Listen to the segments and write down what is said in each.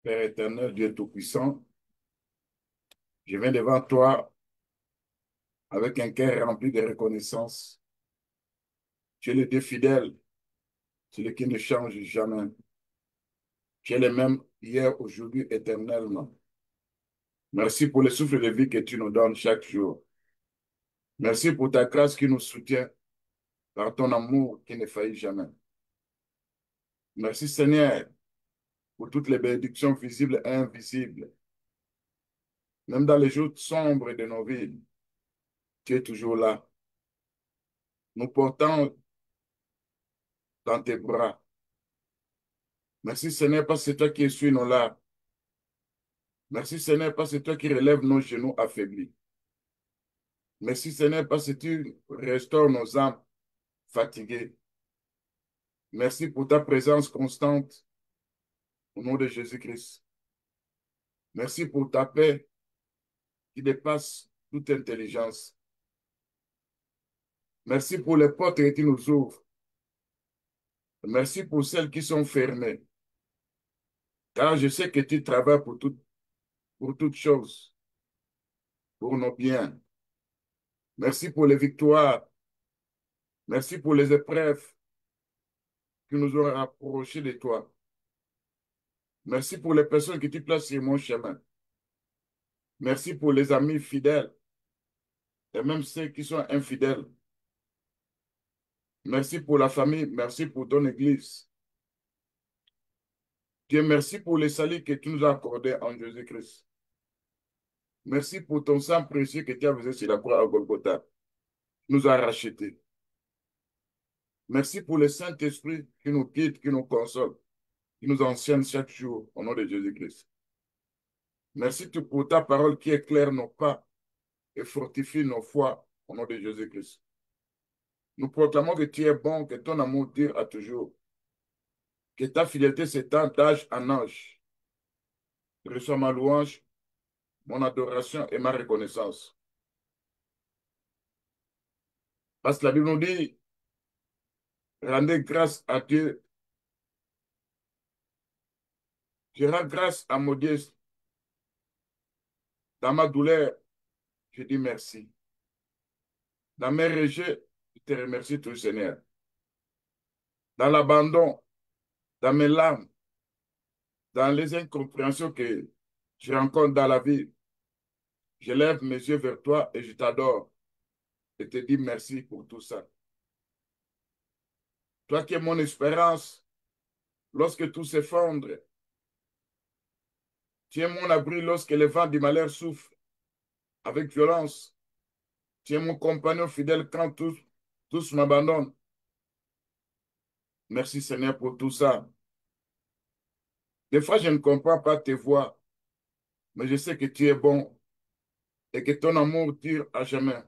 Père éternel, Dieu Tout-Puissant, je viens devant toi avec un cœur rempli de reconnaissance. Tu es le Dieu fidèle, celui qui ne change jamais. Tu es le même hier, aujourd'hui, éternellement. Merci pour le souffle de vie que tu nous donnes chaque jour. Merci pour ta grâce qui nous soutient par ton amour qui ne faillit jamais. Merci Seigneur pour toutes les bénédictions visibles et invisibles. Même dans les jours sombres de nos vies, tu es toujours là. Nous portons dans tes bras. Merci Seigneur parce que c'est toi qui essuies nos larmes. Merci Seigneur parce que c'est toi qui relèves nos genoux affaiblis. Merci Seigneur parce que tu restaures nos âmes fatiguées. Merci pour ta présence constante au nom de Jésus-Christ. Merci pour ta paix qui dépasse toute intelligence. Merci pour les portes que tu nous ouvres. Merci pour celles qui sont fermées. Car je sais que tu travailles pour toutes choses, pour nos biens. Merci pour les victoires. Merci pour les épreuves qui nous ont rapprochés de toi. Merci pour les personnes que tu places sur mon chemin. Merci pour les amis fidèles et même ceux qui sont infidèles. Merci pour la famille. Merci pour ton Église. Dieu, merci pour le salut que tu nous as accordé en Jésus-Christ. Merci pour ton sang précieux que tu as versé sur la croix à Golgotha. Tu nous as rachetés. Merci pour le Saint-Esprit qui nous guide, qui nous console, qui nous enseigne chaque jour au nom de Jésus-Christ. Merci pour ta parole qui éclaire nos pas et fortifie nos foi au nom de Jésus-Christ. Nous proclamons que tu es bon, que ton amour dure à toujours, que ta fidélité s'étend d'âge en âge. Reçois ma louange, mon adoration et ma reconnaissance. Parce que la Bible nous dit, rendez grâce à Dieu. Je rends grâce à mon Dieu. Dans ma douleur, je dis merci. Dans mes rejets, je te remercie tout, Seigneur. Dans l'abandon, dans mes larmes, dans les incompréhensions que je rencontre dans la vie, je lève mes yeux vers toi et je t'adore et te dis merci pour tout ça. Toi qui es mon espérance, lorsque tout s'effondre, tu es mon abri lorsque les vents du malheur souffrent avec violence. Tu es mon compagnon fidèle quand tous m'abandonnent. Merci Seigneur pour tout ça. Des fois, je ne comprends pas tes voix, mais je sais que tu es bon et que ton amour dure à jamais.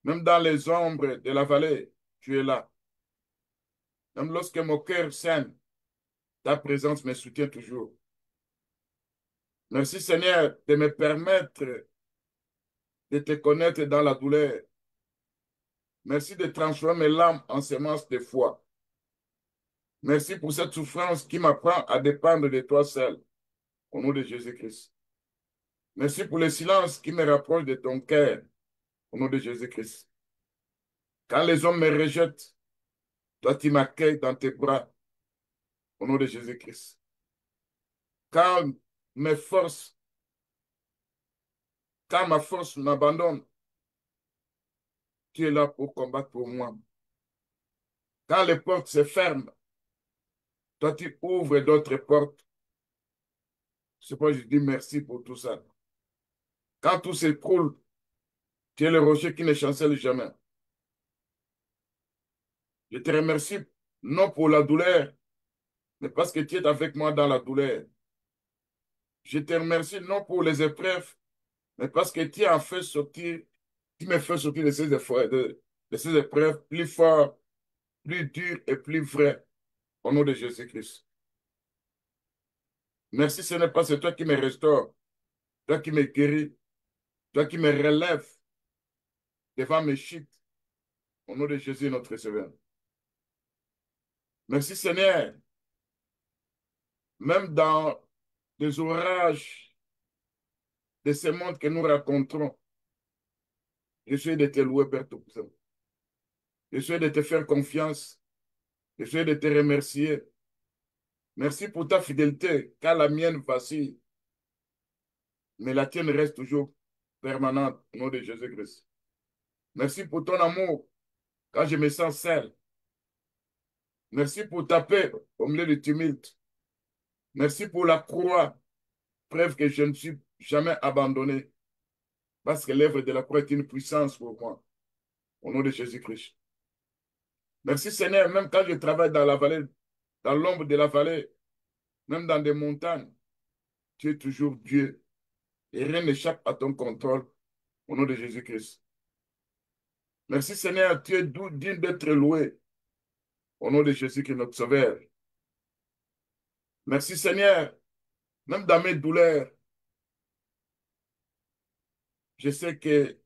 Même dans les ombres de la vallée, tu es là. Même lorsque mon cœur saigne, ta présence me soutient toujours. Merci Seigneur de me permettre de te connaître dans la douleur. Merci de transformer mes larmes en semences de foi. Merci pour cette souffrance qui m'apprend à dépendre de toi seul, au nom de Jésus-Christ. Merci pour le silence qui me rapproche de ton cœur, au nom de Jésus-Christ. Quand les hommes me rejettent, toi tu m'accueilles dans tes bras, au nom de Jésus-Christ. Quand mes forces, quand ma force m'abandonne, tu es là pour combattre pour moi. Quand les portes se ferment, toi tu ouvres d'autres portes. C'est pourquoi je dis merci pour tout ça. Quand tout s'écroule, tu es le rocher qui ne chancelle jamais. Je te remercie non pour la douleur, mais parce que tu es avec moi dans la douleur. Je te remercie non pour les épreuves, mais parce que tu as fait sortir, tu me fais sortir de ces épreuves plus fortes, plus dures et plus vraies, au nom de Jésus-Christ. Merci Seigneur, parce que c'est toi qui me restaure, toi qui me guéris, toi qui me relèves devant mes chutes, au nom de Jésus notre Sauveur. Merci Seigneur, même dans des orages, de ces mondes que nous rencontrons. Je suis de te louer, Père Tout-Puissant. Je suis de te faire confiance. Je suis de te remercier. Merci pour ta fidélité, car la mienne vacille, mais la tienne reste toujours permanente au nom de Jésus-Christ. Merci pour ton amour, quand je me sens seul. Merci pour ta paix au milieu du tumulte. Merci pour la croix, preuve que je ne suis jamais abandonné, parce que l'œuvre de la croix est une puissance pour moi, au nom de Jésus-Christ. Merci Seigneur, même quand je travaille dans la vallée, dans l'ombre de la vallée, même dans des montagnes, tu es toujours Dieu et rien n'échappe à ton contrôle, au nom de Jésus-Christ. Merci Seigneur, tu es digne d'être loué, au nom de Jésus-Christ, notre Sauveur. Merci Seigneur, même dans mes douleurs, je sais que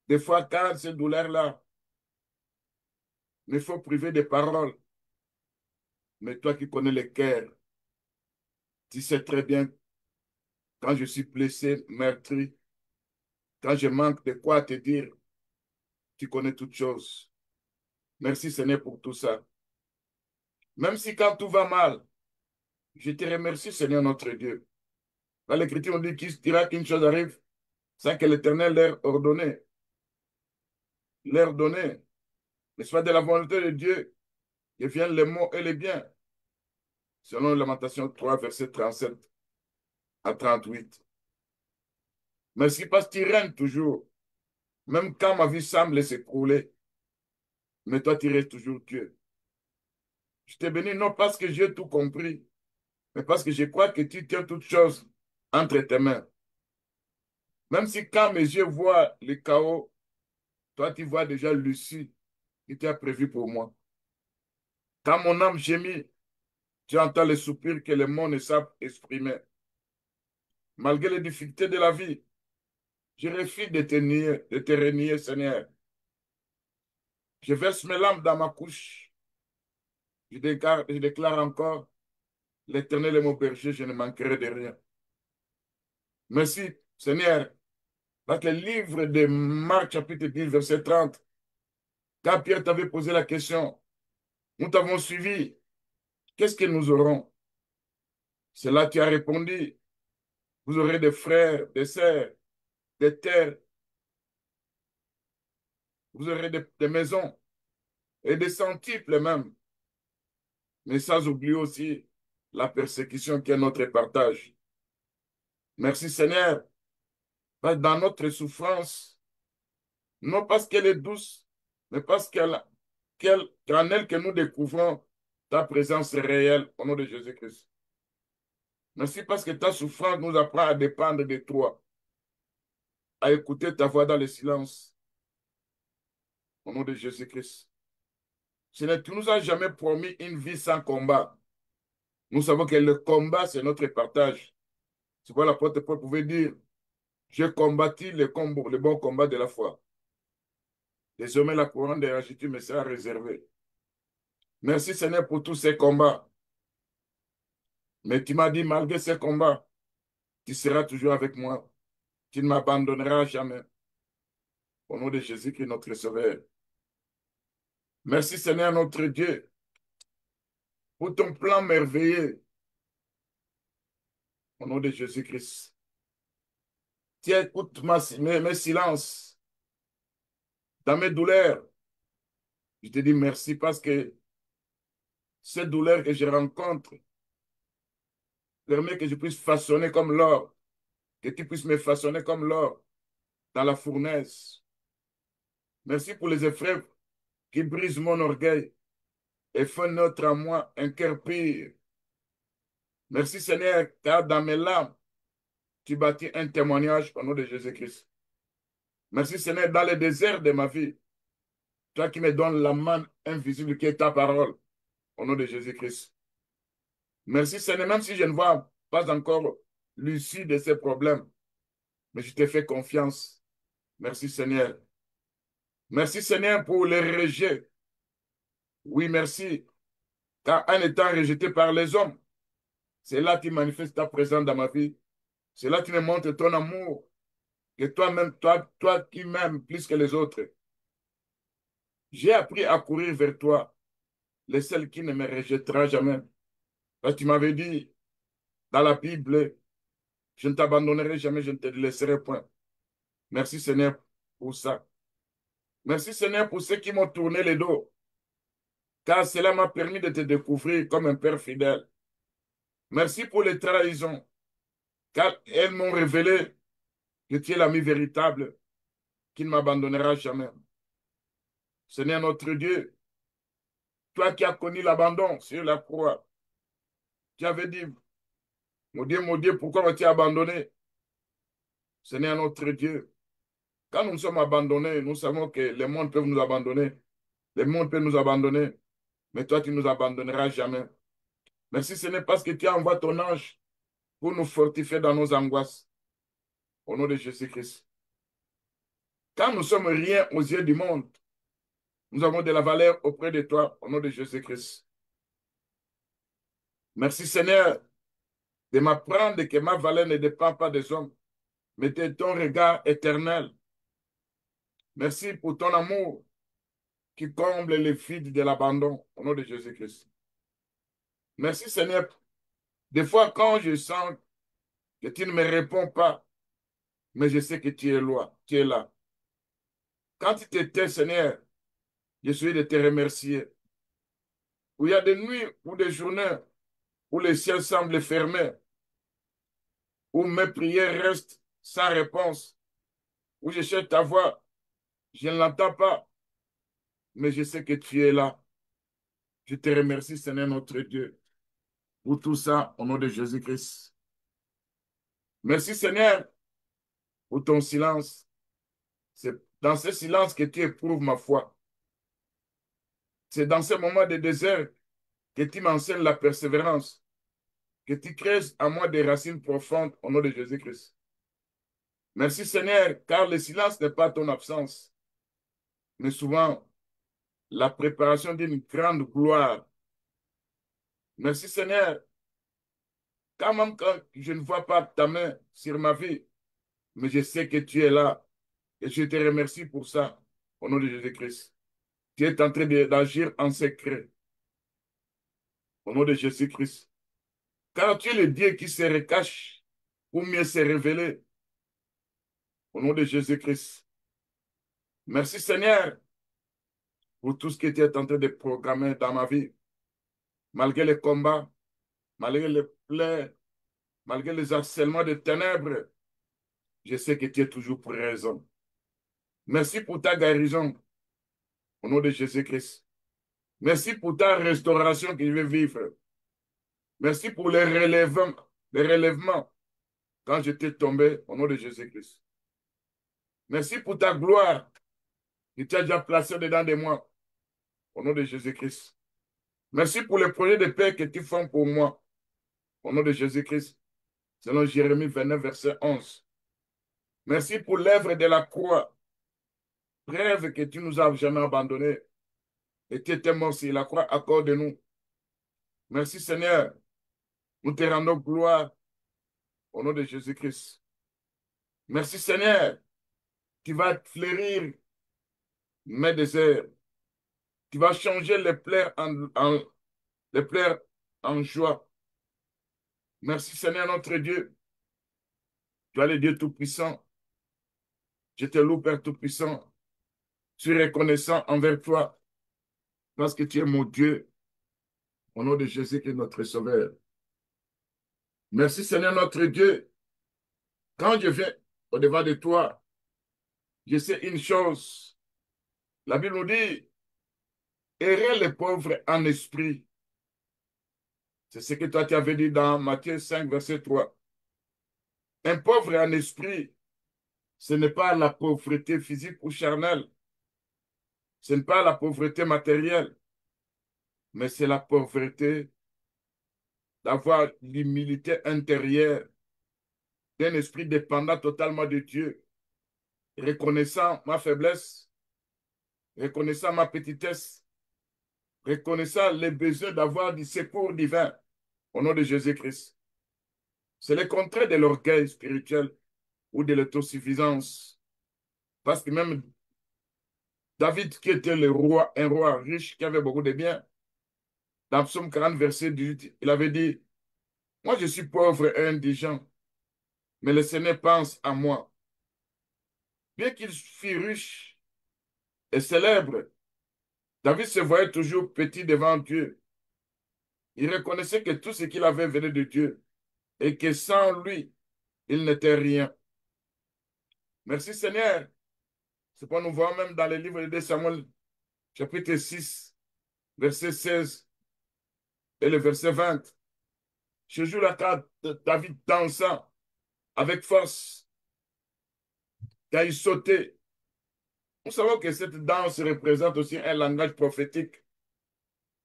des fois, quand ces douleurs-là me font priver de paroles, mais toi qui connais les cœurs, tu sais très bien quand je suis blessé, meurtri, quand je manque de quoi te dire, tu connais toutes choses. Merci Seigneur pour tout ça. Même si quand tout va mal, je te remercie Seigneur notre Dieu. Dans l'Écriture, on dit qu'il se dira qu'une chose arrive sans que l'Éternel leur donne. N'est-ce pas de la volonté de Dieu que viennent les maux et les biens, selon Lamentation 3, verset 37 à 38. Merci parce que tu règnes toujours, même quand ma vie semble s'écrouler, mais toi tu restes toujours Dieu. Je te bénis non parce que j'ai tout compris, mais parce que je crois que tu tiens toutes choses entre tes mains. Même si quand mes yeux voient le chaos, toi tu vois déjà l'issue qui t'a prévu pour moi. Quand mon âme gémit, tu entends les soupirs que les mots ne savent exprimer. Malgré les difficultés de la vie, je refuse de te renier, Seigneur. Je verse mes larmes dans ma couche. Je déclare encore, l'Éternel est mon berger, je ne manquerai de rien. Merci, Seigneur. Dans le livre de Marc, chapitre 10, verset 30, quand Pierre t'avait posé la question, nous t'avons suivi, qu'est-ce que nous aurons? C'est là que tu as répondu, vous aurez des frères, des sœurs, des terres, vous aurez des maisons et des centiples même. Mais sans oublier aussi la persécution qui est notre partage. Merci Seigneur, parce que dans notre souffrance, non parce qu'elle est douce, mais parce qu'en elle que nous découvrons ta présence réelle au nom de Jésus-Christ. Merci parce que ta souffrance nous apprend à dépendre de toi, à écouter ta voix dans le silence au nom de Jésus-Christ. Seigneur, tu nous as jamais promis une vie sans combat. Nous savons que le combat, c'est notre partage. C'est pourquoi l'apôtre Paul pouvait dire, j'ai combattu le bon combat de la foi. Désormais, la couronne de la justice me sera réservée. Merci Seigneur pour tous ces combats. Mais tu m'as dit, malgré ces combats, tu seras toujours avec moi. Tu ne m'abandonneras jamais. Au nom de Jésus-Christ, notre Sauveur. Merci Seigneur, notre Dieu, pour ton plan merveilleux. Au nom de Jésus-Christ. Tu écoutes mes silences, dans mes douleurs. Je te dis merci parce que ces douleurs que je rencontre permet que je puisse façonner comme l'or, que tu puisses me façonner comme l'or dans la fournaise. Merci pour les épreuves qui brisent mon orgueil et font naître en moi un cœur pur. Merci Seigneur, car dans mes larmes, tu bâtis un témoignage au nom de Jésus-Christ. Merci Seigneur, dans le désert de ma vie, toi qui me donnes la main invisible qui est ta parole, au nom de Jésus-Christ. Merci Seigneur, même si je ne vois pas encore l'issue de ces problèmes, mais je te fais confiance. Merci Seigneur. Merci Seigneur pour les rejets. Oui, merci. Car en étant rejeté par les hommes, C'est là que tu manifestes ta présence dans ma vie. C'est là que tu me montres ton amour, que toi-même, toi qui m'aimes plus que les autres. J'ai appris à courir vers toi, le seul qui ne me rejettera jamais. Parce que tu m'avais dit dans la Bible, je ne t'abandonnerai jamais, je ne te laisserai point. Merci Seigneur pour ça. Merci Seigneur pour ceux qui m'ont tourné le dos, car cela m'a permis de te découvrir comme un Père fidèle. Merci pour les trahisons, car elles m'ont révélé que tu es l'ami véritable qui ne m'abandonnera jamais. Seigneur notre Dieu, toi qui as connu l'abandon sur la croix, tu avais dit, mon Dieu, pourquoi m'as-tu abandonné? Seigneur notre Dieu, quand nous sommes abandonnés, nous savons que le monde peut nous abandonner. Le monde peut nous abandonner, mais toi, tu ne nous abandonneras jamais. Merci Seigneur parce que tu envoies ton ange pour nous fortifier dans nos angoisses. Au nom de Jésus-Christ. Quand nous sommes rien aux yeux du monde, nous avons de la valeur auprès de toi, au nom de Jésus-Christ. Merci Seigneur de m'apprendre que ma valeur ne dépend pas des hommes, mais de ton regard éternel. Merci pour ton amour qui comble les vides de l'abandon, au nom de Jésus-Christ. Merci Seigneur. Des fois, quand je sens que tu ne me réponds pas, mais je sais que tu es là, tu es là. Quand tu t'étais, Seigneur, je suis de te remercier. Où il y a des nuits ou des journées où le ciel semble fermé, où mes prières restent sans réponse, où je cherche ta voix, je ne l'entends pas, mais je sais que tu es là. Je te remercie, Seigneur notre Dieu, pour tout ça, au nom de Jésus-Christ. Merci, Seigneur, pour ton silence. C'est dans ce silence que tu éprouves ma foi. C'est dans ce moment de désert que tu m'enseignes la persévérance, que tu crées en moi des racines profondes, au nom de Jésus-Christ. Merci, Seigneur, car le silence n'est pas ton absence, mais souvent la préparation d'une grande gloire. Merci Seigneur, quand même quand je ne vois pas ta main sur ma vie, mais je sais que tu es là et je te remercie pour ça, au nom de Jésus-Christ. Tu es en train d'agir en secret, au nom de Jésus-Christ. Car tu es le Dieu qui se recache pour mieux se révéler, au nom de Jésus-Christ. Merci Seigneur pour tout ce que tu es en train de programmer dans ma vie, malgré les combats, malgré les plaies, malgré les harcèlements de ténèbres. Je sais que tu es toujours présent. Merci pour ta guérison au nom de Jésus-Christ. Merci pour ta restauration que je vais vivre. Merci pour les relèvements quand j'étais tombé au nom de Jésus-Christ. Merci pour ta gloire que tu as déjà placée dedans de moi au nom de Jésus-Christ. Merci pour le projet de paix que tu fais pour moi au nom de Jésus-Christ, selon Jérémie 29, verset 11. Merci pour l'œuvre de la croix, preuve que tu nous as jamais abandonnés et tu étais mort sur la croix, accorde-nous. Merci Seigneur, nous te rendons gloire au nom de Jésus-Christ. Merci Seigneur, tu vas fleurir mes déserts, tu vas changer les pleurs en joie. Merci Seigneur notre Dieu, tu es le Dieu Tout-Puissant. Je te loue Père Tout-Puissant, je suis reconnaissant envers toi parce que tu es mon Dieu, au nom de Jésus qui est notre Sauveur. Merci Seigneur notre Dieu. Quand je viens au-devant de toi, je sais une chose. La Bible nous dit, errez les pauvres en esprit. C'est ce que toi tu avais dit dans Matthieu 5, verset 3. Un pauvre en esprit, ce n'est pas la pauvreté physique ou charnelle. Ce n'est pas la pauvreté matérielle, mais c'est la pauvreté d'avoir l'humilité intérieure d'un esprit dépendant totalement de Dieu, reconnaissant ma faiblesse, reconnaissant ma petitesse, reconnaissant les besoins d'avoir du secours divin. au nom de Jésus-Christ. C'est le contraire de l'orgueil spirituel ou de l'autosuffisance. Parce que même David, qui était le roi, un roi riche, qui avait beaucoup de biens, dans Psaume 40, verset 18, il avait dit, moi je suis pauvre et indigent, mais le Seigneur pense à moi. Bien qu'il fût riche et célèbre, David se voyait toujours petit devant Dieu. Il reconnaissait que tout ce qu'il avait venait de Dieu et que sans lui, il n'était rien. Merci Seigneur. C'est pour nous voir même dans le livre de Samuel, chapitre 6, verset 16 et le verset 20. Ce jour-là, quand David dansa avec force, quand il sautait, nous savons que cette danse représente aussi un langage prophétique.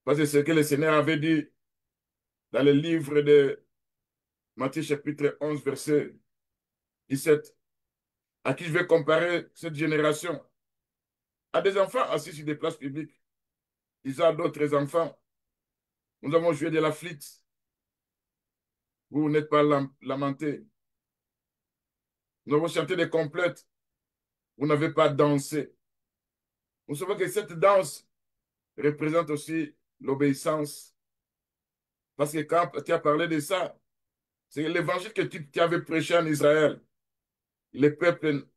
Parce que c'est ce que le Seigneur avait dit dans le livre de Matthieu chapitre 11, verset 17, à qui je vais comparer cette génération, à des enfants assis sur des places publiques, disant à d'autres enfants, nous avons joué de la flûte, vous n'êtes pas lamentés. Nous avons chanté des complètes, vous n'avez pas dansé. Nous savons que cette danse représente aussi l'obéissance. Parce que quand tu as parlé de ça, c'est l'évangile que tu avais prêché en Israël. Le peuple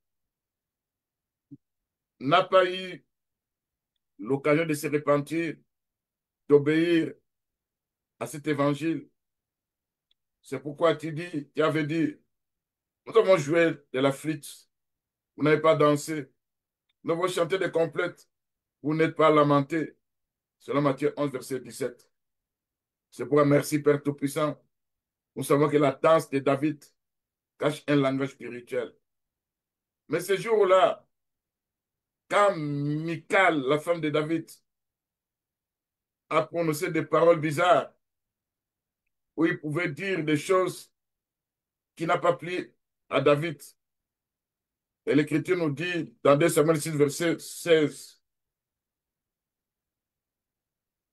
n'a pas eu l'occasion de se repentir, d'obéir à cet évangile. C'est pourquoi tu avais dit, nous avons joué de la flûte, vous n'avez pas dansé. Nous avons chanté des complètes, vous n'êtes pas lamentés. Selon Matthieu 11, verset 17. C'est pourquoi merci Père Tout-Puissant. Nous savons que la danse de David cache un langage spirituel. Mais ce jour-là, quand Michal, la femme de David, a prononcé des paroles bizarres, où il pouvait dire des choses qui n'ont pas plu à David. Et l'Écriture nous dit, dans 2 Samuel 6, verset 16,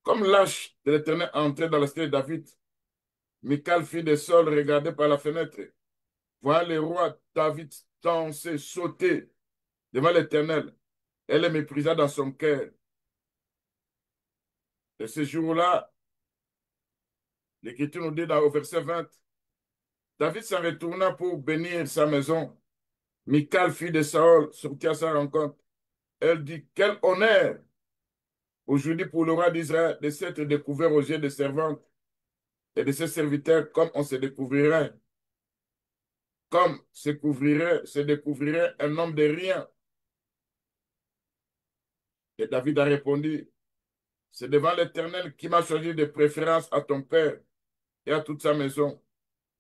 comme l'âge de l'Éternel entrait dans la cité de David, Michal, fille de Saul, regardait par la fenêtre. Voilà le roi David danser, sauter devant l'Éternel. Elle le méprisa dans son cœur. Et ce jour-là, l'Écriture nous dit au verset 20, David s'en retourna pour bénir sa maison. Michal, fille de Saül, sortit à sa rencontre. Elle dit, quel honneur aujourd'hui pour le roi d'Israël de s'être découvert aux yeux des servantes et de ses serviteurs comme on se découvrirait un homme de rien. Et David a répondu, c'est devant l'Éternel qui m'a choisi de préférence à ton père et à toute sa maison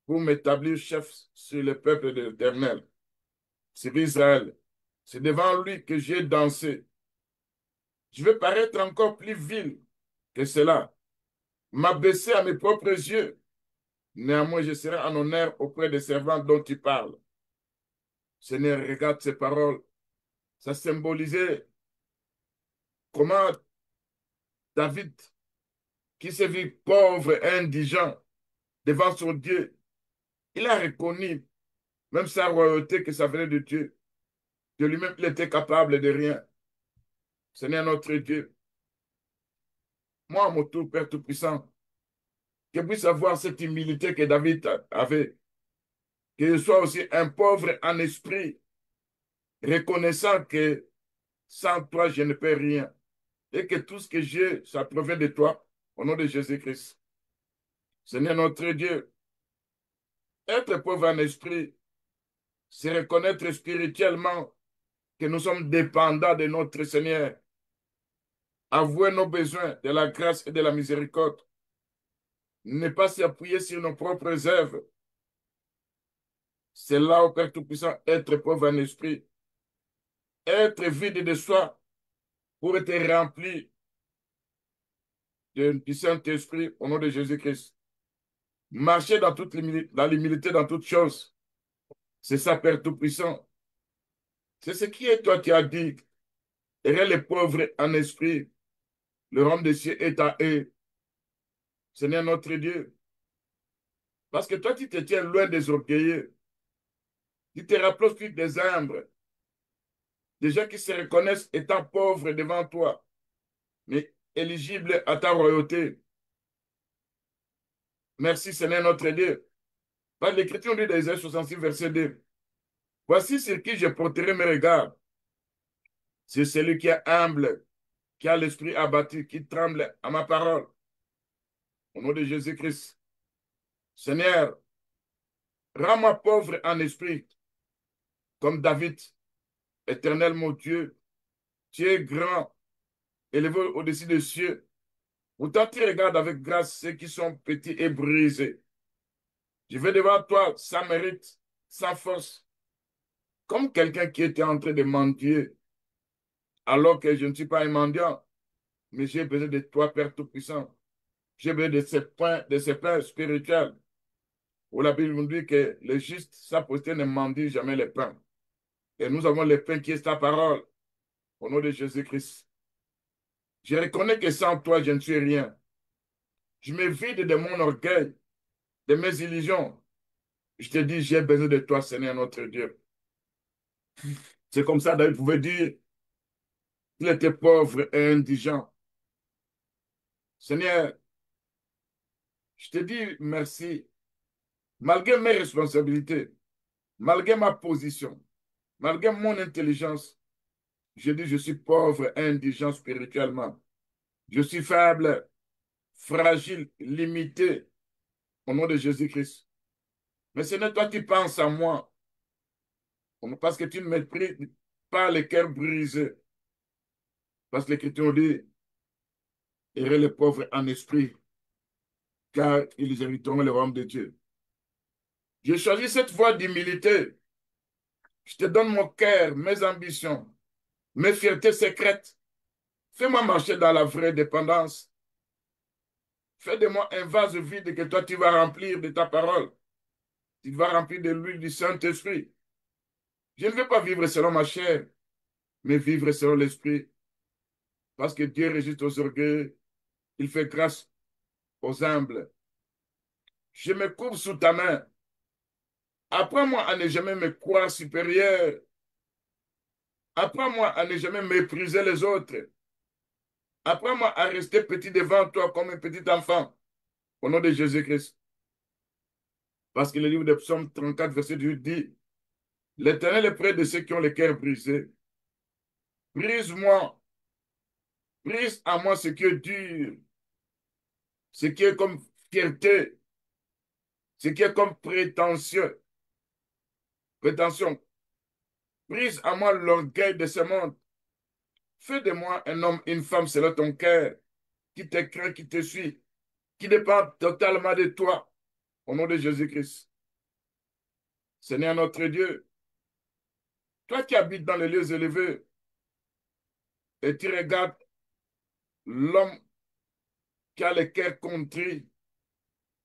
pour m'établir chef sur le peuple de l'Éternel, sur Israël. C'est devant lui que j'ai dansé. Je vais paraître encore plus vil que cela, m'abaisser à mes propres yeux. Néanmoins, je serai en honneur auprès des servants dont tu parles. Seigneur, regarde ces paroles. Ça symbolisait comment David, qui s'est vu pauvre et indigent devant son Dieu, il a reconnu, même sa royauté, que ça venait de Dieu. De lui-même, il était capable de rien. Seigneur notre Dieu, moi, à mon tour, Père Tout-Puissant, que puisse avoir cette humilité que David avait, que je sois aussi un pauvre en esprit, reconnaissant que sans toi, je ne peux rien, et que tout ce que j'ai, ça provient de toi, au nom de Jésus-Christ. Seigneur notre Dieu, être pauvre en esprit, c'est reconnaître spirituellement que nous sommes dépendants de notre Seigneur, avouer nos besoins de la grâce et de la miséricorde, ne pas s'appuyer sur nos propres œuvres. C'est là, au Père Tout-Puissant, être pauvre en esprit, être vide de soi pour être rempli du Saint-Esprit au nom de Jésus-Christ. Marcher dans dans l'humilité dans toutes choses. C'est ça, Père Tout-Puissant. C'est ce qui est toi qui as dit. Et les pauvres en esprit, le royaume des cieux est à eux. Seigneur notre Dieu, Parce que toi, tu te tiens loin des orgueilleux. Tu te rapproches plus des humbles, des gens qui se reconnaissent étant pauvres devant toi, mais éligibles à ta royauté. Merci Seigneur notre Dieu. Par l'Écriture dit d'Ésaïe 66, verset 2. Voici sur qui je porterai mes regards. C'est celui qui est humble, qui a l'esprit abattu, qui tremble à ma parole. Au nom de Jésus-Christ. Seigneur, rends-moi pauvre en esprit, comme David. Éternel mon Dieu, tu es grand, élevé au-dessus des cieux. Pourtant, tu regardes avec grâce ceux qui sont petits et brisés. Je vais devant toi sans mérite, sans force, comme quelqu'un qui était en train de mendier, alors que je ne suis pas un mendiant, mais j'ai besoin de toi, Père Tout-Puissant. J'ai besoin de ces pains spirituels, où la Bible nous dit que le juste, sa postérité ne mendie jamais les pains. Et nous avons le pain qui est ta parole, au nom de Jésus-Christ. Je reconnais que sans toi, je ne suis rien. Je me vide de mon orgueil, de mes illusions. Je te dis, j'ai besoin de toi, Seigneur notre Dieu. C'est comme ça, David pouvait dire, il était pauvre et indigent. Seigneur, je te dis merci, malgré mes responsabilités, malgré ma position, malgré mon intelligence. Je dis, je suis pauvre et indigent spirituellement. Je suis faible, fragile, limité, au nom de Jésus-Christ. Mais Seigneur, toi, tu penses à moi, parce que tu ne méprises pas les cœurs brisés. Parce que l'Écriture dit, heureux les pauvres en esprit, car ils hériteront le royaume de Dieu. J'ai choisi cette voie d'humilité. Je te donne mon cœur, mes ambitions, mes fiertés secrètes. Fais-moi marcher dans la vraie dépendance. Fais de moi un vase vide que toi tu vas remplir de ta parole. Tu vas remplir de l'huile du Saint-Esprit. Je ne veux pas vivre selon ma chair, mais vivre selon l'Esprit. Parce que Dieu résiste aux orgueils. Il fait grâce aux humbles. Je me couvre sous ta main. Apprends-moi à ne jamais me croire supérieur. Apprends-moi à ne jamais mépriser les autres. Apprends-moi à rester petit devant toi comme un petit enfant. Au nom de Jésus-Christ. Parce que le livre de Psaume 34, verset 8 dit, l'Éternel est près de ceux qui ont le cœur brisé. Brise-moi, brise à moi ce qui est dur, ce qui est comme fierté, ce qui est comme prétentieux, prétention. Brise à moi l'orgueil de ce monde. Fais de moi un homme, une femme selon ton cœur, qui te craint, qui te suit, qui dépend totalement de toi, au nom de Jésus-Christ. Seigneur notre Dieu, toi qui habites dans les lieux élevés, et tu regardes l'homme qui a le cœur contrit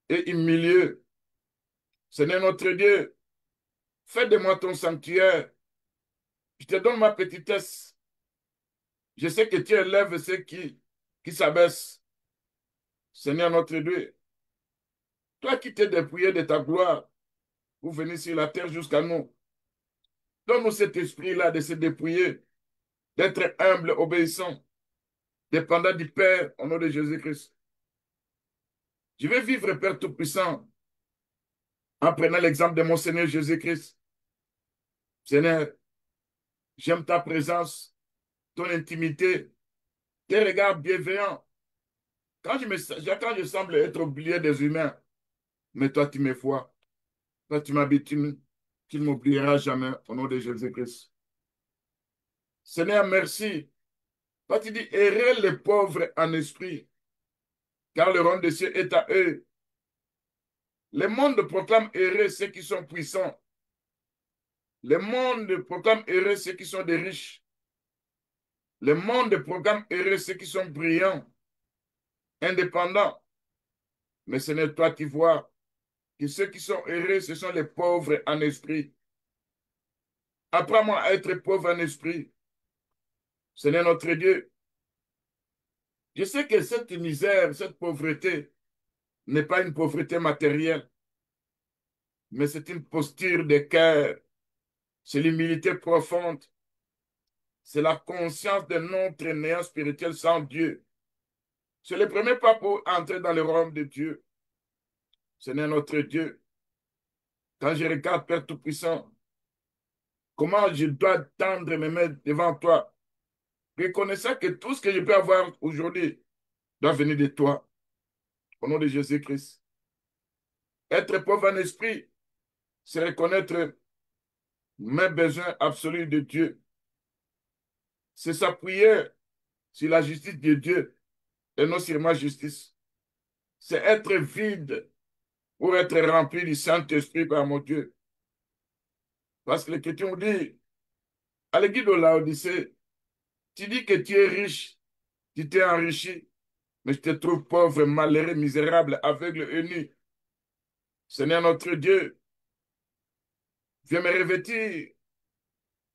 et humilié. Seigneur notre Dieu, fais de moi ton sanctuaire. Je te donne ma petitesse. Je sais que tu élèves ceux qui s'abaissent. Seigneur notre Dieu, toi qui t'es dépouillé de ta gloire pour venir sur la terre jusqu'à nous, donne-nous cet esprit-là de se dépouiller, d'être humble, obéissant, dépendant du Père au nom de Jésus-Christ. Je vais vivre, Père Tout-Puissant, en prenant l'exemple de mon Seigneur Jésus-Christ. Seigneur, j'aime ta présence, ton intimité, tes regards bienveillants. Quand je semble être oublié des humains, mais toi, tu me vois. Toi, tu m'habites, tu ne m'oublieras jamais au nom de Jésus-Christ. Seigneur, merci. Toi, tu dis, errez les pauvres en esprit, car le royaume des cieux est à eux. Le monde proclame errer ceux qui sont puissants. Le monde proclame errer ceux qui sont des riches. Le monde proclame errer ceux qui sont brillants, indépendants. Mais Seigneur, toi, tu vois que ceux qui sont errés, ce sont les pauvres en esprit. Apprends-moi à être pauvre en esprit. Seigneur notre Dieu, je sais que cette misère, cette pauvreté n'est pas une pauvreté matérielle, mais c'est une posture de cœur, c'est l'humilité profonde, c'est la conscience de notre néant spirituel sans Dieu. C'est le premier pas pour entrer dans le royaume de Dieu. Ce n'est notre Dieu. Quand je regarde Père Tout-Puissant, comment je dois tendre mes mains devant toi, reconnaissant que tout ce que je peux avoir aujourd'hui doit venir de toi, au nom de Jésus-Christ. Être pauvre en esprit, c'est reconnaître mes besoins absolus de Dieu. C'est s'appuyer sur la justice de Dieu et non sur ma justice. C'est être vide pour être rempli du Saint-Esprit par mon Dieu. Parce que l'Écriture nous dit, à l'église de Laodicée, tu dis que tu es riche, tu t'es enrichi, mais je te trouve pauvre, malheureux, misérable, aveugle et nu. Seigneur notre Dieu, viens me revêtir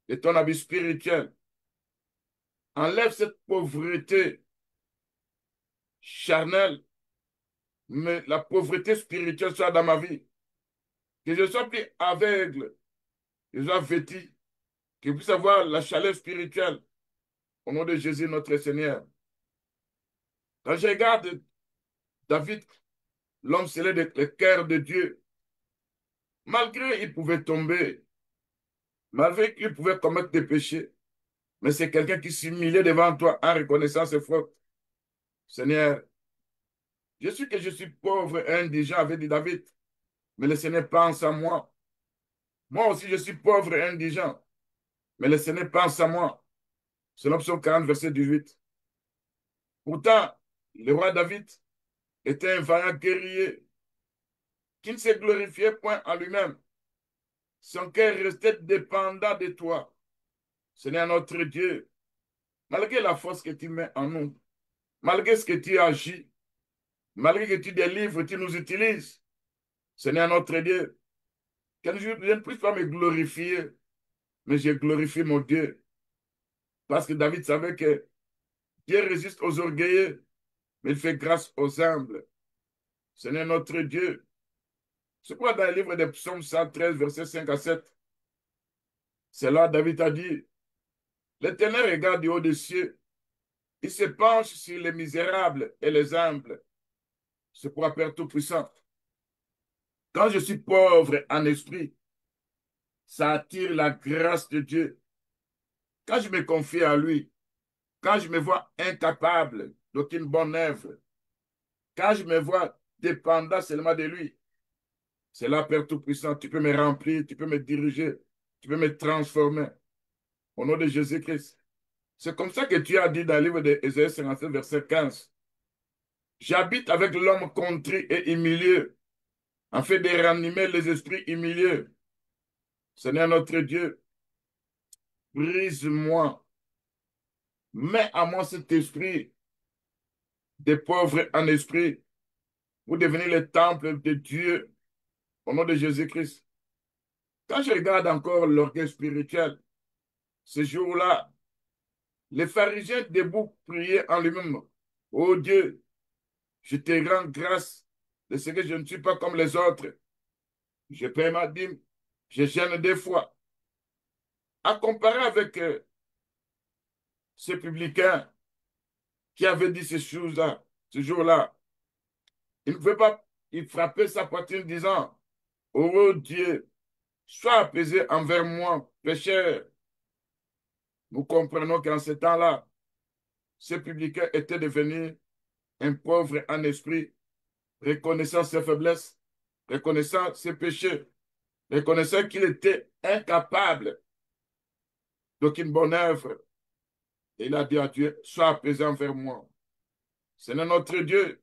de ton habit spirituel. Enlève cette pauvreté charnelle, mais la pauvreté spirituelle soit dans ma vie. Que je sois plus aveugle, que je sois vêtu, que je puisse avoir la chaleur spirituelle. Au nom de Jésus, notre Seigneur. Quand je regarde David, l'homme scellé de le cœur de Dieu, malgré il pouvait tomber, malgré qu'il pouvait commettre des péchés, mais c'est quelqu'un qui s'humiliait devant toi en reconnaissant ses fautes. Seigneur, je suis que je suis pauvre et indigent, avait dit David, mais le Seigneur pense à moi. Moi aussi, je suis pauvre et indigent, mais le Seigneur pense à moi. C'est l'option 40, verset 18. Pourtant, le roi David était un vaillant guerrier qui ne se glorifiait point en lui-même. Son cœur restait dépendant de toi. Seigneur notre Dieu, malgré la force que tu mets en nous, malgré ce que tu agis, malgré que tu délivres, tu nous utilises, Seigneur notre Dieu, que je ne puisse pas me glorifier, mais je glorifie mon Dieu. Parce que David savait que Dieu résiste aux orgueilleux, mais il fait grâce aux humbles. Seigneur notre Dieu, c'est pourquoi dans le livre des Psaumes 113, versets 5 à 7, c'est là David a dit, l'Éternel regarde du haut des cieux, il se penche sur les misérables et les humbles. C'est pour Père Tout-Puissant. Quand je suis pauvre en esprit, ça attire la grâce de Dieu. Quand je me confie à lui, quand je me vois incapable d'aucune bonne œuvre, quand je me vois dépendant seulement de lui, c'est là, Père Tout-Puissant, tu peux me remplir, tu peux me diriger, tu peux me transformer. Au nom de Jésus-Christ. C'est comme ça que tu as dit dans le livre d'Ésaïe 57, verset 15. J'habite avec l'homme contrit et humilié, afin de ranimer les esprits humiliés. Seigneur notre Dieu, brise-moi, mets à moi cet esprit des pauvres en esprit pour devenir le temple de Dieu au nom de Jésus-Christ. Quand je regarde encore l'orgueil spirituel, ce jour-là, les pharisiens debout priaient en lui-même. Oh Dieu, je te rends grâce de ce que je ne suis pas comme les autres. Je paie ma dîme, je gêne des fois. À comparer avec ce publicain qui avait dit ces choses-là, ce jour-là, il ne pouvait pas, il frappait sa poitrine disant, oh Dieu, sois apaisé envers moi, pécheur. Nous comprenons qu'en ce temps-là, ce publicain était devenu un pauvre en esprit, reconnaissant ses faiblesses, reconnaissant ses péchés, reconnaissant qu'il était incapable d'aucune bonne œuvre. Et il a dit à Dieu, sois apaisé envers moi. Seigneur notre Dieu,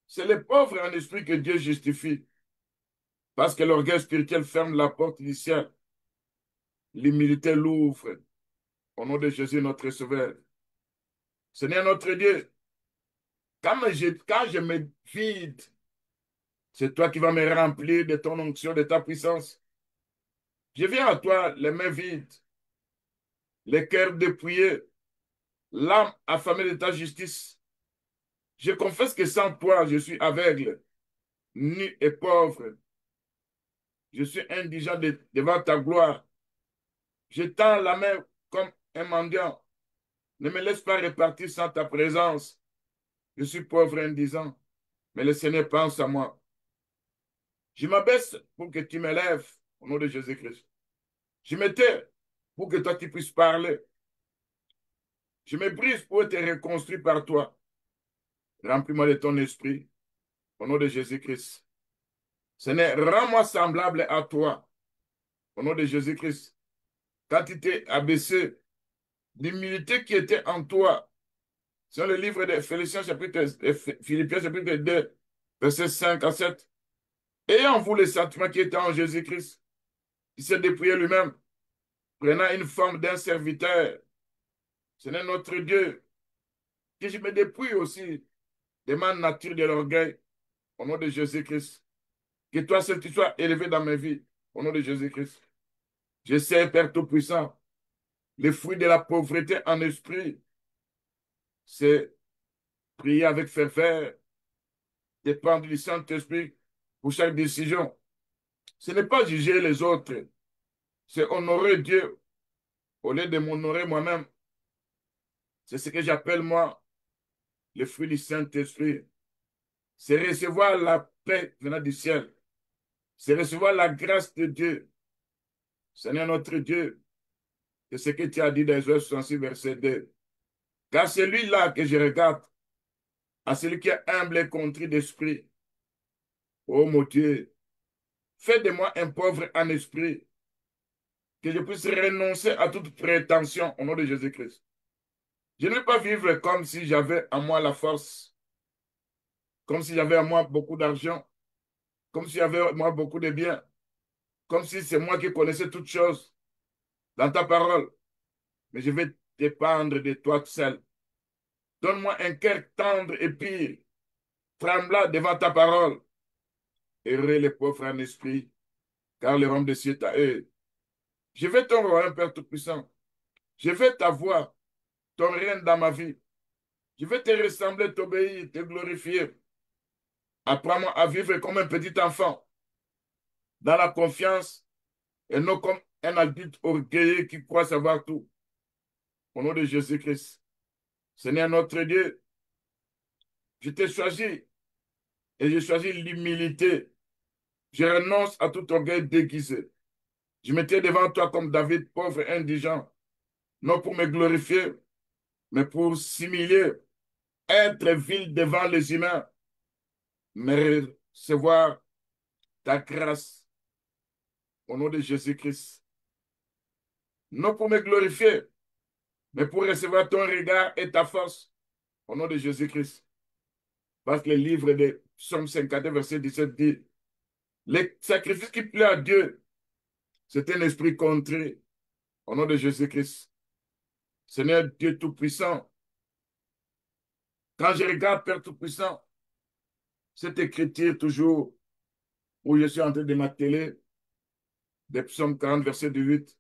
c'est les pauvres en esprit que Dieu justifie. Parce que l'orgueil spirituel ferme la porte du ciel. L'humilité l'ouvre. Au nom de Jésus, notre Sauveur. Seigneur notre Dieu, quand je me vide, c'est toi qui vas me remplir de ton onction, de ta puissance. Je viens à toi, les mains vides, les cœurs dépouillés, l'âme affamée de ta justice. Je confesse que sans toi, je suis aveugle, nu et pauvre. Je suis indigent devant ta gloire. Je tends la main comme un mendiant. Ne me laisse pas repartir sans ta présence. Je suis pauvre et indigent, mais le Seigneur pense à moi. Je m'abaisse pour que tu m'élèves au nom de Jésus-Christ. Je me tais pour que toi tu puisses parler. Je me brise pour être reconstruit par toi. Remplis-moi de ton esprit au nom de Jésus-Christ. Seigneur, rends-moi semblable à toi au nom de Jésus-Christ. Quand tu t'es abaissé, l'humilité qui était en toi, c'est le livre de Philippiens chapitre 2, verset 5 à 7. Ayant vous les sentiments qui étaient en Jésus-Christ, qui s'est dépouillé lui-même, prenant une forme d'un serviteur. Seigneur notre Dieu, que je me dépouille aussi de ma nature de l'orgueil, au nom de Jésus-Christ. Que toi seul tu sois élevé dans ma vie, au nom de Jésus-Christ. Je sais, Père Tout-Puissant, le fruit de la pauvreté en esprit, c'est prier avec ferveur, dépendre du Saint-Esprit pour chaque décision. Ce n'est pas juger les autres, c'est honorer Dieu au lieu de m'honorer moi-même. C'est ce que j'appelle moi le fruit du Saint-Esprit. C'est recevoir la paix venant du ciel. C'est recevoir la grâce de Dieu. Seigneur notre Dieu, c'est ce que tu as dit dans Joël 66, verset 2. Car c'est lui-là que je regarde, à celui qui est humble et contrit d'esprit. Oh mon Dieu, fais de moi un pauvre en esprit, que je puisse renoncer à toute prétention au nom de Jésus-Christ. Je ne veux pas vivre comme si j'avais en moi la force, comme si j'avais en moi beaucoup d'argent, comme si j'avais en moi beaucoup de biens, comme si c'est moi qui connaissais toutes choses dans ta parole. Mais je vais dépendre de toi seul. Donne-moi un cœur tendre et pire, tremblant devant ta parole. Heureux les pauvres en esprit, car le royaume des cieux est à eux. Je veux ton royaume, Père Tout-Puissant. Je veux ta voix, ton règne dans ma vie. Je veux te ressembler, t'obéir, te glorifier. Apprends-moi à vivre comme un petit enfant, dans la confiance et non comme un adulte orgueilleux qui croit savoir tout. Au nom de Jésus-Christ. Seigneur notre Dieu, je t'ai choisi et j'ai choisi l'humilité. Je renonce à tout orgueil déguisé. Je m'étais devant toi comme David, pauvre et indigent, non pour me glorifier, mais pour simuler, être vil devant les humains, mais recevoir ta grâce au nom de Jésus-Christ. Non pour me glorifier, mais pour recevoir ton regard et ta force au nom de Jésus-Christ. Parce que le livre de Psaume 52, verset 17 dit, le sacrifice qui plaît à Dieu, c'est un esprit contré au nom de Jésus-Christ. Seigneur Dieu Tout-Puissant, quand je regarde Père Tout-Puissant, cette écriture toujours où je suis en train de m'atteler, des Psaume 40, verset 8,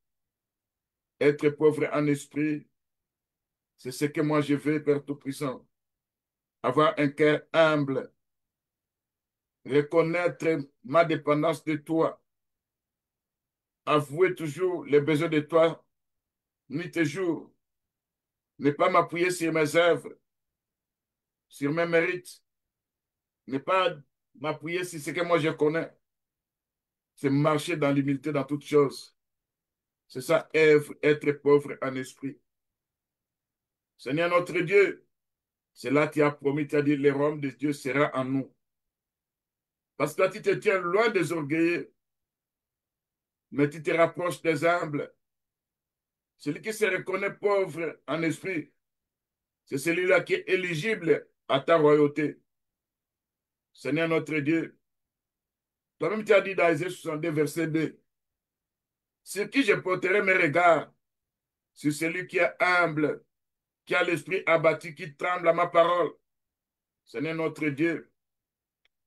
être pauvre en esprit, c'est ce que moi je veux, Père Tout-Puissant. Avoir un cœur humble, reconnaître ma dépendance de toi, avouer toujours les besoins de toi, nuit et jour, ne pas m'appuyer sur mes œuvres, sur mes mérites, ne pas m'appuyer sur ce que moi je connais, c'est marcher dans l'humilité dans toutes choses. C'est ça, être pauvre en esprit. Seigneur notre Dieu, c'est là que tu as promis, tu as dit, le royaume de Dieu sera en nous. Parce que toi, tu te tiens loin des orgueilleux, mais tu te rapproches des humbles. Celui qui se reconnaît pauvre en esprit, c'est celui-là qui est éligible à ta royauté. Seigneur notre Dieu, toi-même tu as dit dans Isaïe 62, verset 2, sur qui je porterai mes regards, sur celui qui est humble, qui a l'esprit abattu, qui tremble à ma parole. Seigneur notre Dieu,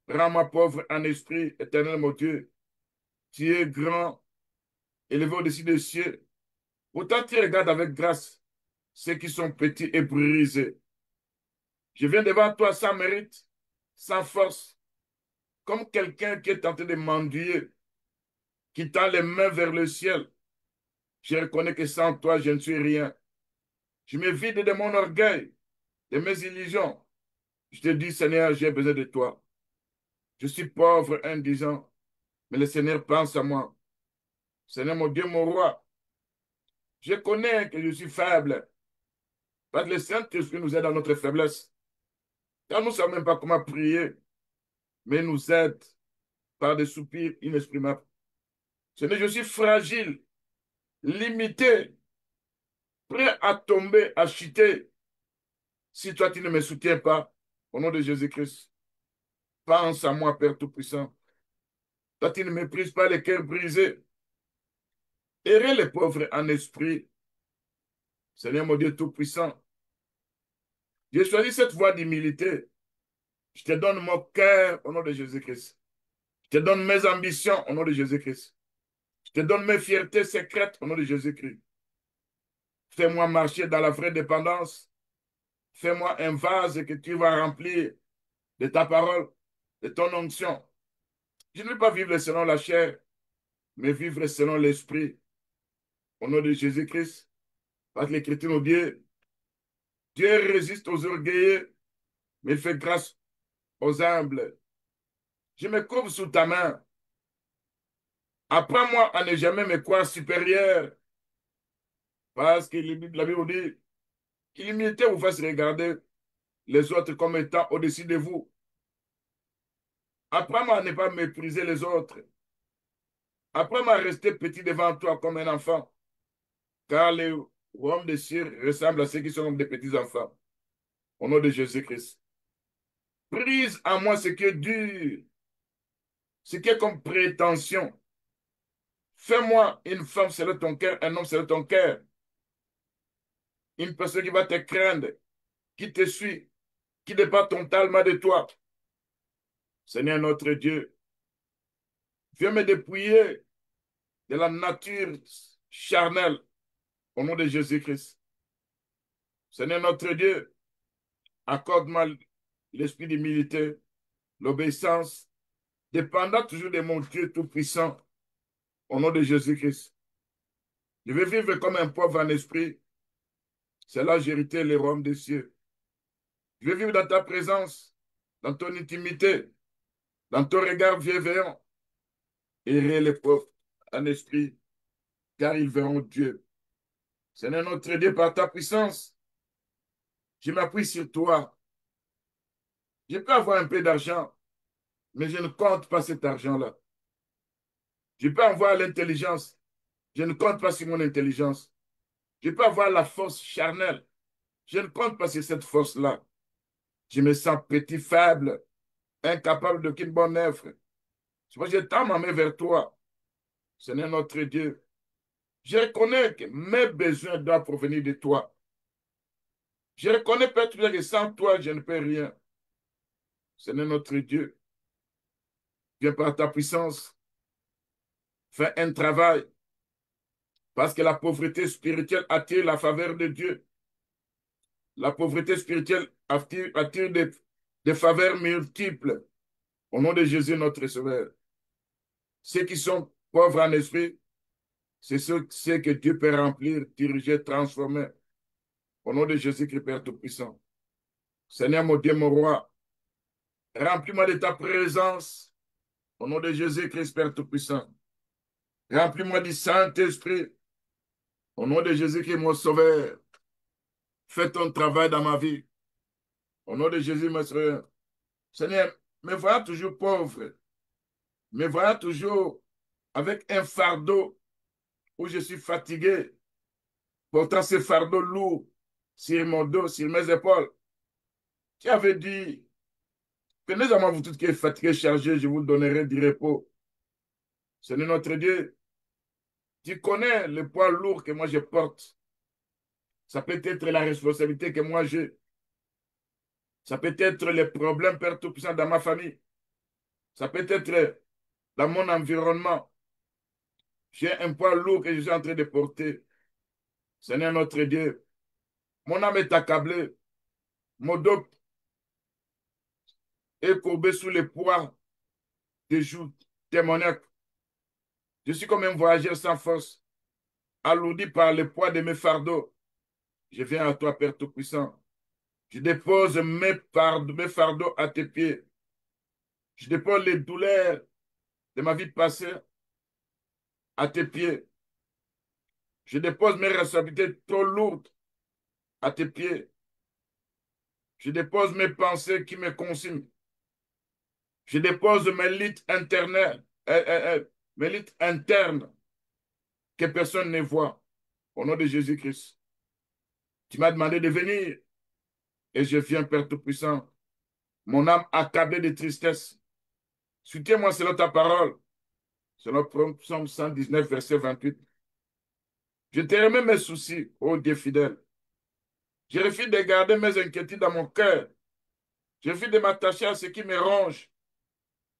rends-moi pauvre en esprit, éternel mon Dieu. Tu es grand, élevé au-dessus des cieux. Pourtant, tu regardes avec grâce ceux qui sont petits et brisés. Je viens devant toi sans mérite, sans force, comme quelqu'un qui est tenté de mendier. qui tend les mains vers le ciel. Je reconnais que sans toi, je ne suis rien. Je me vide de mon orgueil, de mes illusions. Je te dis, Seigneur, j'ai besoin de toi. Je suis pauvre, indigent, mais le Seigneur pense à moi. Seigneur, mon Dieu, mon roi, je connais que je suis faible, parce que le Saint-Esprit nous aide dans notre faiblesse. Car nous ne savons même pas comment prier, mais il nous aide par des soupirs inexprimables. Seigneur, je suis fragile, limité, prêt à tomber, à chuter, si toi, tu ne me soutiens pas. Au nom de Jésus-Christ, pense à moi, Père Tout-Puissant. Toi, tu ne méprises pas les cœurs brisés. Errez les pauvres en esprit. Seigneur, mon Dieu Tout-Puissant, j'ai choisi cette voie d'humilité. Je te donne mon cœur au nom de Jésus-Christ. Je te donne mes ambitions au nom de Jésus-Christ. Je te donne mes fiertés secrètes au nom de Jésus-Christ. Fais-moi marcher dans la vraie dépendance. Fais-moi un vase que tu vas remplir de ta parole, de ton onction. Je ne veux pas vivre selon la chair, mais vivre selon l'esprit. Au nom de Jésus-Christ, parce que l'Écriture nous dit, Dieu résiste aux orgueilleux, mais il fait grâce aux humbles. Je me couvre sous ta main. Apprends-moi à ne jamais me croire supérieur, parce que la Bible dit que l'humilité vous fasse regarder les autres comme étant au-dessus de vous. Apprends-moi à ne pas mépriser les autres. Apprends-moi à rester petit devant toi comme un enfant, car les royaumes des cieux ressemblent à ceux qui sont comme des petits enfants. Au nom de Jésus-Christ. Brise en moi ce qui est dur, ce qui est comme prétention. Fais-moi une femme selon ton cœur, un homme selon ton cœur. Une personne qui va te craindre, qui te suit, qui n'est pas ton talma de toi. Seigneur notre Dieu, viens me dépouiller de la nature charnelle au nom de Jésus-Christ. Seigneur notre Dieu, accorde-moi l'esprit d'humilité, l'obéissance, dépendant toujours de mon Dieu Tout-Puissant, au nom de Jésus-Christ. Je vais vivre comme un pauvre en esprit. C'est là que j'ai hérité les royaumes des cieux. Je vais vivre dans ta présence, dans ton intimité, dans ton regard bienveillant. Errer les pauvres en esprit, car ils verront Dieu. Seigneur notre Dieu, par ta puissance, je m'appuie sur toi. Je peux avoir un peu d'argent, mais je ne compte pas cet argent-là. Je peux avoir l'intelligence, je ne compte pas sur mon intelligence. Je peux avoir la force charnelle, je ne compte pas sur cette force-là. Je me sens petit, faible, incapable d'aucune bonne œuvre. C'est pourquoi je tends ma main vers toi, Seigneur notre Dieu. Je reconnais que mes besoins doivent provenir de toi. Je reconnais, Père, que sans toi, je ne peux rien. Seigneur notre Dieu, viens par ta puissance, fais un travail, parce que la pauvreté spirituelle attire la faveur de Dieu. La pauvreté spirituelle attire des faveurs multiples. Au nom de Jésus, notre Sauveur. Ceux qui sont pauvres en esprit, c'est ceux que Dieu peut remplir, diriger, transformer. Au nom de Jésus-Christ, Père Tout-Puissant. Seigneur, mon Dieu, mon roi, remplis-moi de ta présence. Au nom de Jésus-Christ, Père Tout-Puissant. Remplis-moi du Saint-Esprit. Au nom de Jésus-Christ, mon Sauveur. Fais ton travail dans ma vie. Au nom de Jésus, mon Sauveur. Seigneur, me voilà toujours pauvre. Me voilà toujours avec un fardeau où je suis fatigué. Pourtant, ce fardeau lourd sur mon dos, sur mes épaules. Tu avais dit, venez à moi, vous tous qui êtes fatigués, chargés, je vous donnerai du repos. Seigneur notre Dieu, tu connais le poids lourd que moi je porte. Ça peut être la responsabilité que moi j'ai. Ça peut être les problèmes, Père Tout-Puissant, dans ma famille. Ça peut être dans mon environnement. J'ai un poids lourd que je suis en train de porter. Seigneur notre Dieu, mon âme est accablée. Mon dos est courbé sous le poids des joues démoniaques. Je suis comme un voyageur sans force, alourdi par le poids de mes fardeaux. Je viens à toi, Père Tout-Puissant. Je dépose mes fardeaux à tes pieds. Je dépose les douleurs de ma vie passée à tes pieds. Je dépose mes responsabilités trop lourdes à tes pieds. Je dépose mes pensées qui me consument. Je dépose mes luttes internes que personne ne voit. Au nom de Jésus-Christ. Tu m'as demandé de venir et je viens, Père Tout-Puissant. Mon âme accablée de tristesse. Soutiens-moi selon ta parole. Selon Psaume 119, verset 28. Je te remets mes soucis, ô Dieu fidèle. Je refuse de garder mes inquiétudes dans mon cœur. Je refuse de m'attacher à ce qui me ronge.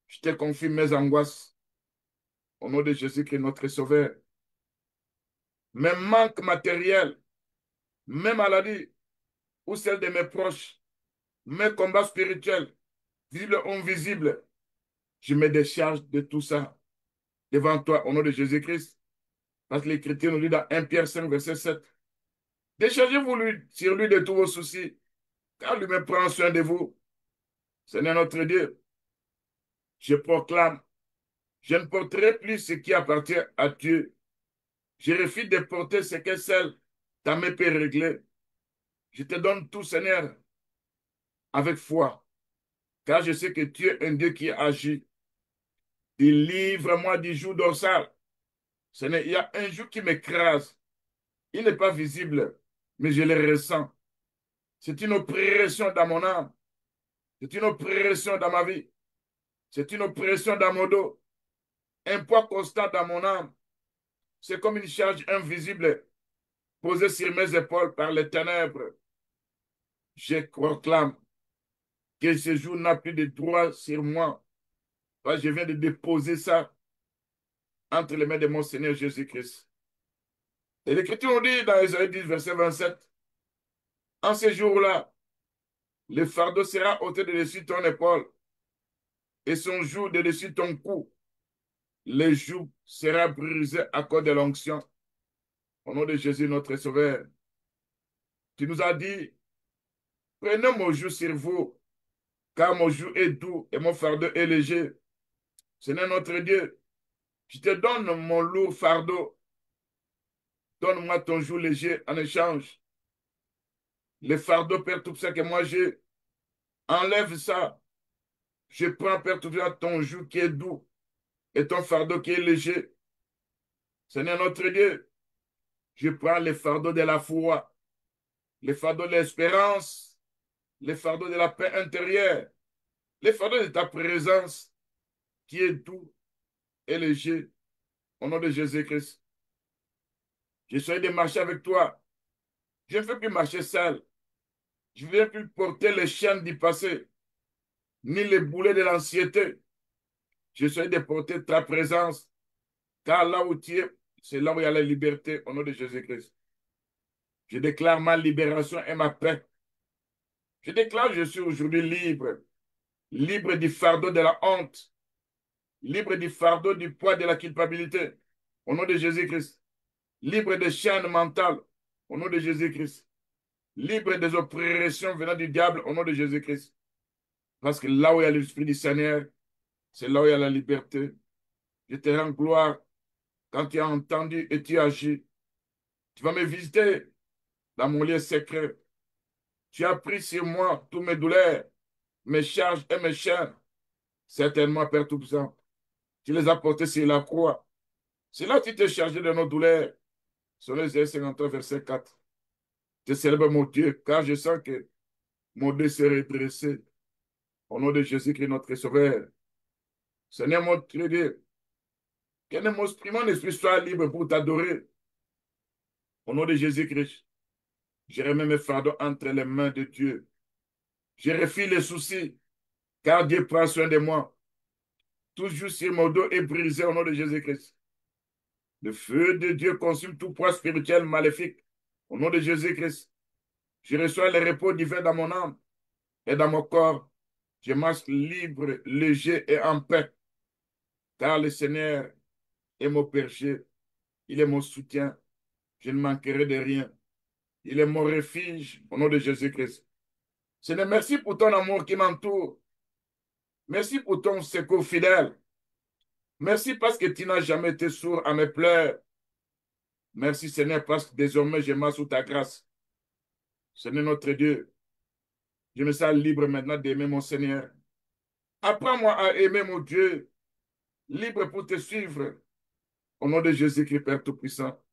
Je te confie mes angoisses. Au nom de Jésus-Christ, notre Sauveur. Mes manques matériels, mes maladies ou celles de mes proches, mes combats spirituels, visibles ou invisibles, je me décharge de tout ça devant toi au nom de Jésus-Christ. Parce que l'Écriture nous dit dans 1 Pierre 5, verset 7, déchargez-vous sur lui de tous vos soucis, car lui-même prend soin de vous. Seigneur notre Dieu, je proclame, je ne porterai plus ce qui appartient à Dieu. Je refuse de porter ce que seul ta main peut régler. Je te donne tout, Seigneur, avec foi, car je sais que tu es un Dieu qui agit. Délivre-moi du joug dorsal. Seigneur, il y a un joug qui m'écrase. Il n'est pas visible, mais je le ressens. C'est une oppression dans mon âme. C'est une oppression dans ma vie. C'est une oppression dans mon dos. Un poids constant dans mon âme. C'est comme une charge invisible posée sur mes épaules par les ténèbres. Je proclame que ce jour n'a plus de droit sur moi. Je viens de déposer ça entre les mains de mon Seigneur Jésus-Christ. Et l'Écriture nous dit dans Ésaïe 10, verset 27, en ces jours-là, le fardeau sera ôté de dessus ton épaule et son joug de dessus ton cou. Le joug sera brisé à cause de l'onction. Au nom de Jésus, notre Sauveur, tu nous as dit, prenez mon joug sur vous, car mon joug est doux et mon fardeau est léger. Seigneur notre Dieu, je te donne mon lourd fardeau. Donne-moi ton joug léger en échange. Le fardeau, Père Tout-Puissant, que moi j'ai, enlève ça. Je prends, Père Tout-Puissant, ton joug qui est doux et ton fardeau qui est léger. Seigneur notre Dieu, je prends les fardeaux de la foi, les fardeaux de l'espérance, les fardeaux de la paix intérieure, les fardeaux de ta présence qui est doux et léger. Au nom de Jésus-Christ, j'essaie de marcher avec toi. Je ne veux plus marcher seul. Je ne veux plus porter les chaînes du passé, ni les boulets de l'anxiété. J'essaie de porter ta présence, car là où tu es, c'est là où il y a la liberté, au nom de Jésus-Christ. Je déclare ma libération et ma paix. Je déclare que je suis aujourd'hui libre, libre du fardeau de la honte, libre du fardeau du poids de la culpabilité, au nom de Jésus-Christ. Libre des chaînes mentales, au nom de Jésus-Christ. Libre des oppressions venant du diable, au nom de Jésus-Christ. Parce que là où il y a l'Esprit du Seigneur, c'est là où il y a la liberté. Je te rends gloire quand tu as entendu et tu agis. Tu vas me visiter dans mon lieu secret. Tu as pris sur moi toutes mes douleurs, mes charges et mes chaînes. Certainement, Père Tout-Puissant, tu les as portées sur la croix. C'est là que tu t'es chargé de nos douleurs. Sur les Isaïe 53, verset 4. Je célèbre mon Dieu, car je sens que mon Dieu s'est redressé. Au nom de Jésus-Christ, notre Sauveur. Seigneur, mon Dieu, que mon esprit soit libre pour t'adorer. Au nom de Jésus-Christ, je remets mes fardeaux entre les mains de Dieu. Je refuse les soucis, car Dieu prend soin de moi. Toujours si mon dos est brisé au nom de Jésus-Christ. Le feu de Dieu consume tout poids spirituel maléfique. Au nom de Jésus-Christ, je reçois le repos divin dans mon âme et dans mon corps. Je marche libre, léger et en paix, car le Seigneur est mon berger, il est mon soutien, je ne manquerai de rien. Il est mon refuge au nom de Jésus-Christ. Seigneur, merci pour ton amour qui m'entoure. Merci pour ton secours fidèle. Merci parce que tu n'as jamais été sourd à mes pleurs. Merci Seigneur parce que désormais je marche sous ta grâce. Seigneur notre Dieu, je me sens libre maintenant d'aimer mon Seigneur. Apprends-moi à aimer mon Dieu, libre pour te suivre. Au nom de Jésus-Christ, Père Tout-Puissant,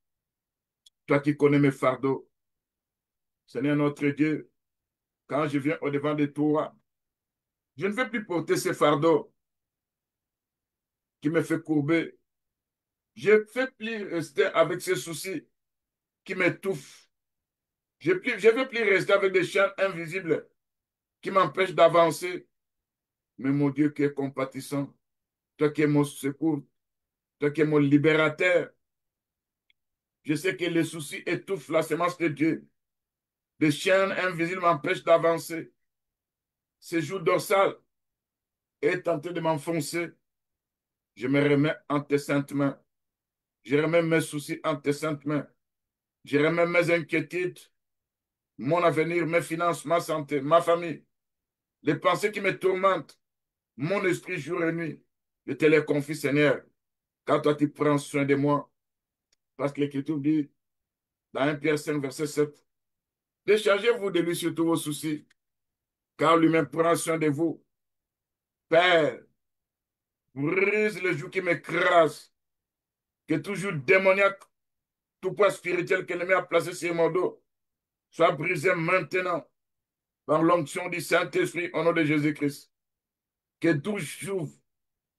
toi qui connais mes fardeaux, Seigneur notre Dieu, quand je viens au-devant de toi, je ne veux plus porter ces fardeaux qui me fait courber. Je ne veux plus rester avec ces soucis qui m'étouffent. Je ne veux plus rester avec des chaînes invisibles qui m'empêchent d'avancer. Mais mon Dieu qui est compatissant, toi qui es mon secours, toi qui es mon libérateur, je sais que les soucis étouffent la semence de Dieu. Des chaînes invisibles m'empêchent d'avancer. Ces joues dorsales est tenté de m'enfoncer. Je me remets en tes saintes mains. Je remets mes soucis en tes saintes mains. Je remets mes inquiétudes, mon avenir, mes finances, ma santé, ma famille, les pensées qui me tourmentent, mon esprit jour et nuit. Je te les confie, Seigneur, car toi tu prends soin de moi. Parce que l'Écriture dit, dans 1 Pierre 5, verset 7, déchargez-vous de lui sur tous vos soucis, car lui-même prend soin de vous. Père, brise le joug qui m'écrase, que toujours démoniaque, tout poids spirituel que l'ennemi a placé sur mon dos, soit brisé maintenant par l'onction du Saint-Esprit au nom de Jésus-Christ. Que tout joug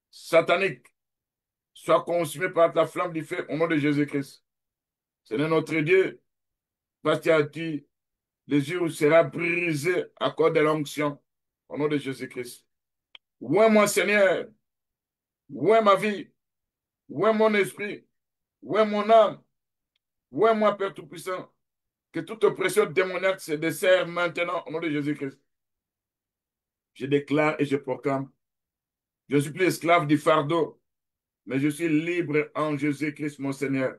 satanique soit consumé par la flamme du feu au nom de Jésus-Christ. Seigneur notre Dieu, parce que tu as dit, les yeux sera brisé à cause de l'onction au nom de Jésus-Christ. Ouais, mon Seigneur, ouais, ma vie, ouais, mon esprit, ouais, mon âme, ouais, moi, Père Tout-Puissant, que toute oppression démoniaque se dessert maintenant au nom de Jésus-Christ. Je déclare et je proclame, je ne suis plus esclave du fardeau, mais je suis libre en Jésus-Christ, mon Seigneur.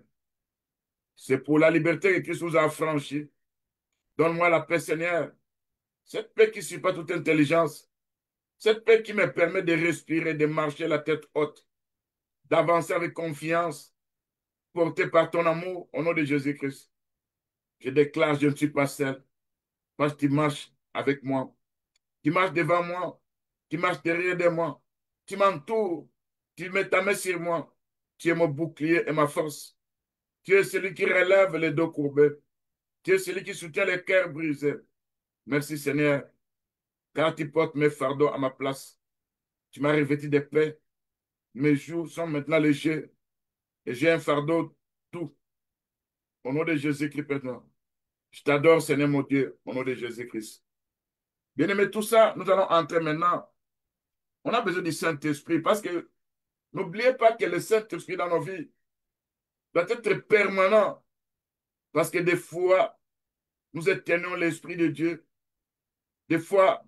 C'est pour la liberté que Christ nous a affranchis. Donne-moi la paix, Seigneur. Cette paix qui ne suit pas toute intelligence. Cette paix qui me permet de respirer, de marcher la tête haute, d'avancer avec confiance, porté par ton amour au nom de Jésus-Christ. Je déclare, je ne suis pas seul, parce que tu marches avec moi. Tu marches devant moi. Tu marches derrière de moi. Tu m'entoures. Tu mets ta main sur moi. Tu es mon bouclier et ma force. Tu es celui qui relève les dos courbés. Tu es celui qui soutient les cœurs brisés. Merci Seigneur, car tu portes mes fardeaux à ma place. Tu m'as revêtu de paix. Mes jours sont maintenant légers et j'ai un fardeau tout. Au nom de Jésus-Christ, maintenant. Je t'adore, Seigneur mon Dieu, au nom de Jésus-Christ. Bien-aimé, tout ça, nous allons entrer maintenant. On a besoin du Saint-Esprit parce que n'oubliez pas que le Saint-Esprit dans nos vies doit être permanent parce que des fois, nous éteignons l'Esprit de Dieu. Des fois,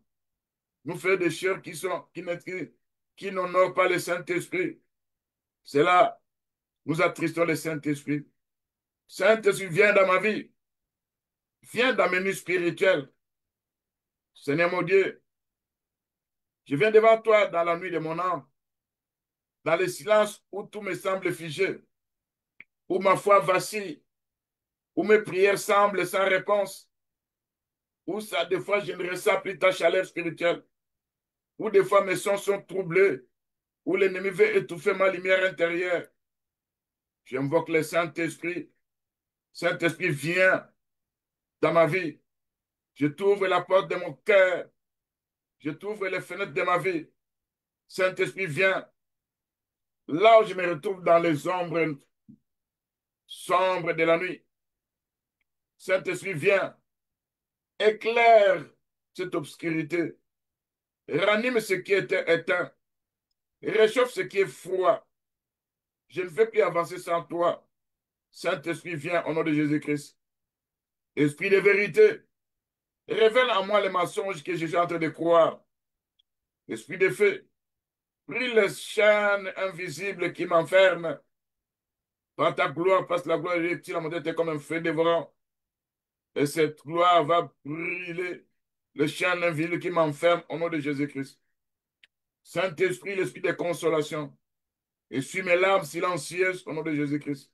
nous faisons des choses qui n'honorent pas le Saint-Esprit. C'est là, nous attristons le Saint-Esprit. Saint-Esprit, viens dans ma vie. Viens dans mes nuits spirituelles. Seigneur mon Dieu, je viens devant toi dans la nuit de mon âme, dans le silence où tout me semble figé, où ma foi vacille, où mes prières semblent sans réponse, où ça, des fois je ne ressens plus ta chaleur spirituelle, où des fois mes sons sont troublés, où l'ennemi veut étouffer ma lumière intérieure. J'invoque le Saint-Esprit. Saint-Esprit, viens dans ma vie. Je t'ouvre la porte de mon cœur. Je t'ouvre les fenêtres de ma vie. Saint-Esprit, viens. Là où je me retrouve dans les ombres sombres de la nuit. Saint-Esprit, viens. Éclaire cette obscurité. Ranime ce qui était éteint. Réchauffe ce qui est froid. Je ne veux plus avancer sans toi. Saint-Esprit, viens au nom de Jésus-Christ. Esprit de vérité, révèle à moi les mensonges que je suis en train de croire. Esprit de feu, prie les chaînes invisibles qui m'enferment. Par ta gloire, parce que la gloire de Dieu, la montagne était comme un feu dévorant. Et cette gloire va brûler le chien invisible qui m'enferme au nom de Jésus-Christ. Saint-Esprit, l'esprit de consolation, essuie mes larmes silencieuses au nom de Jésus-Christ.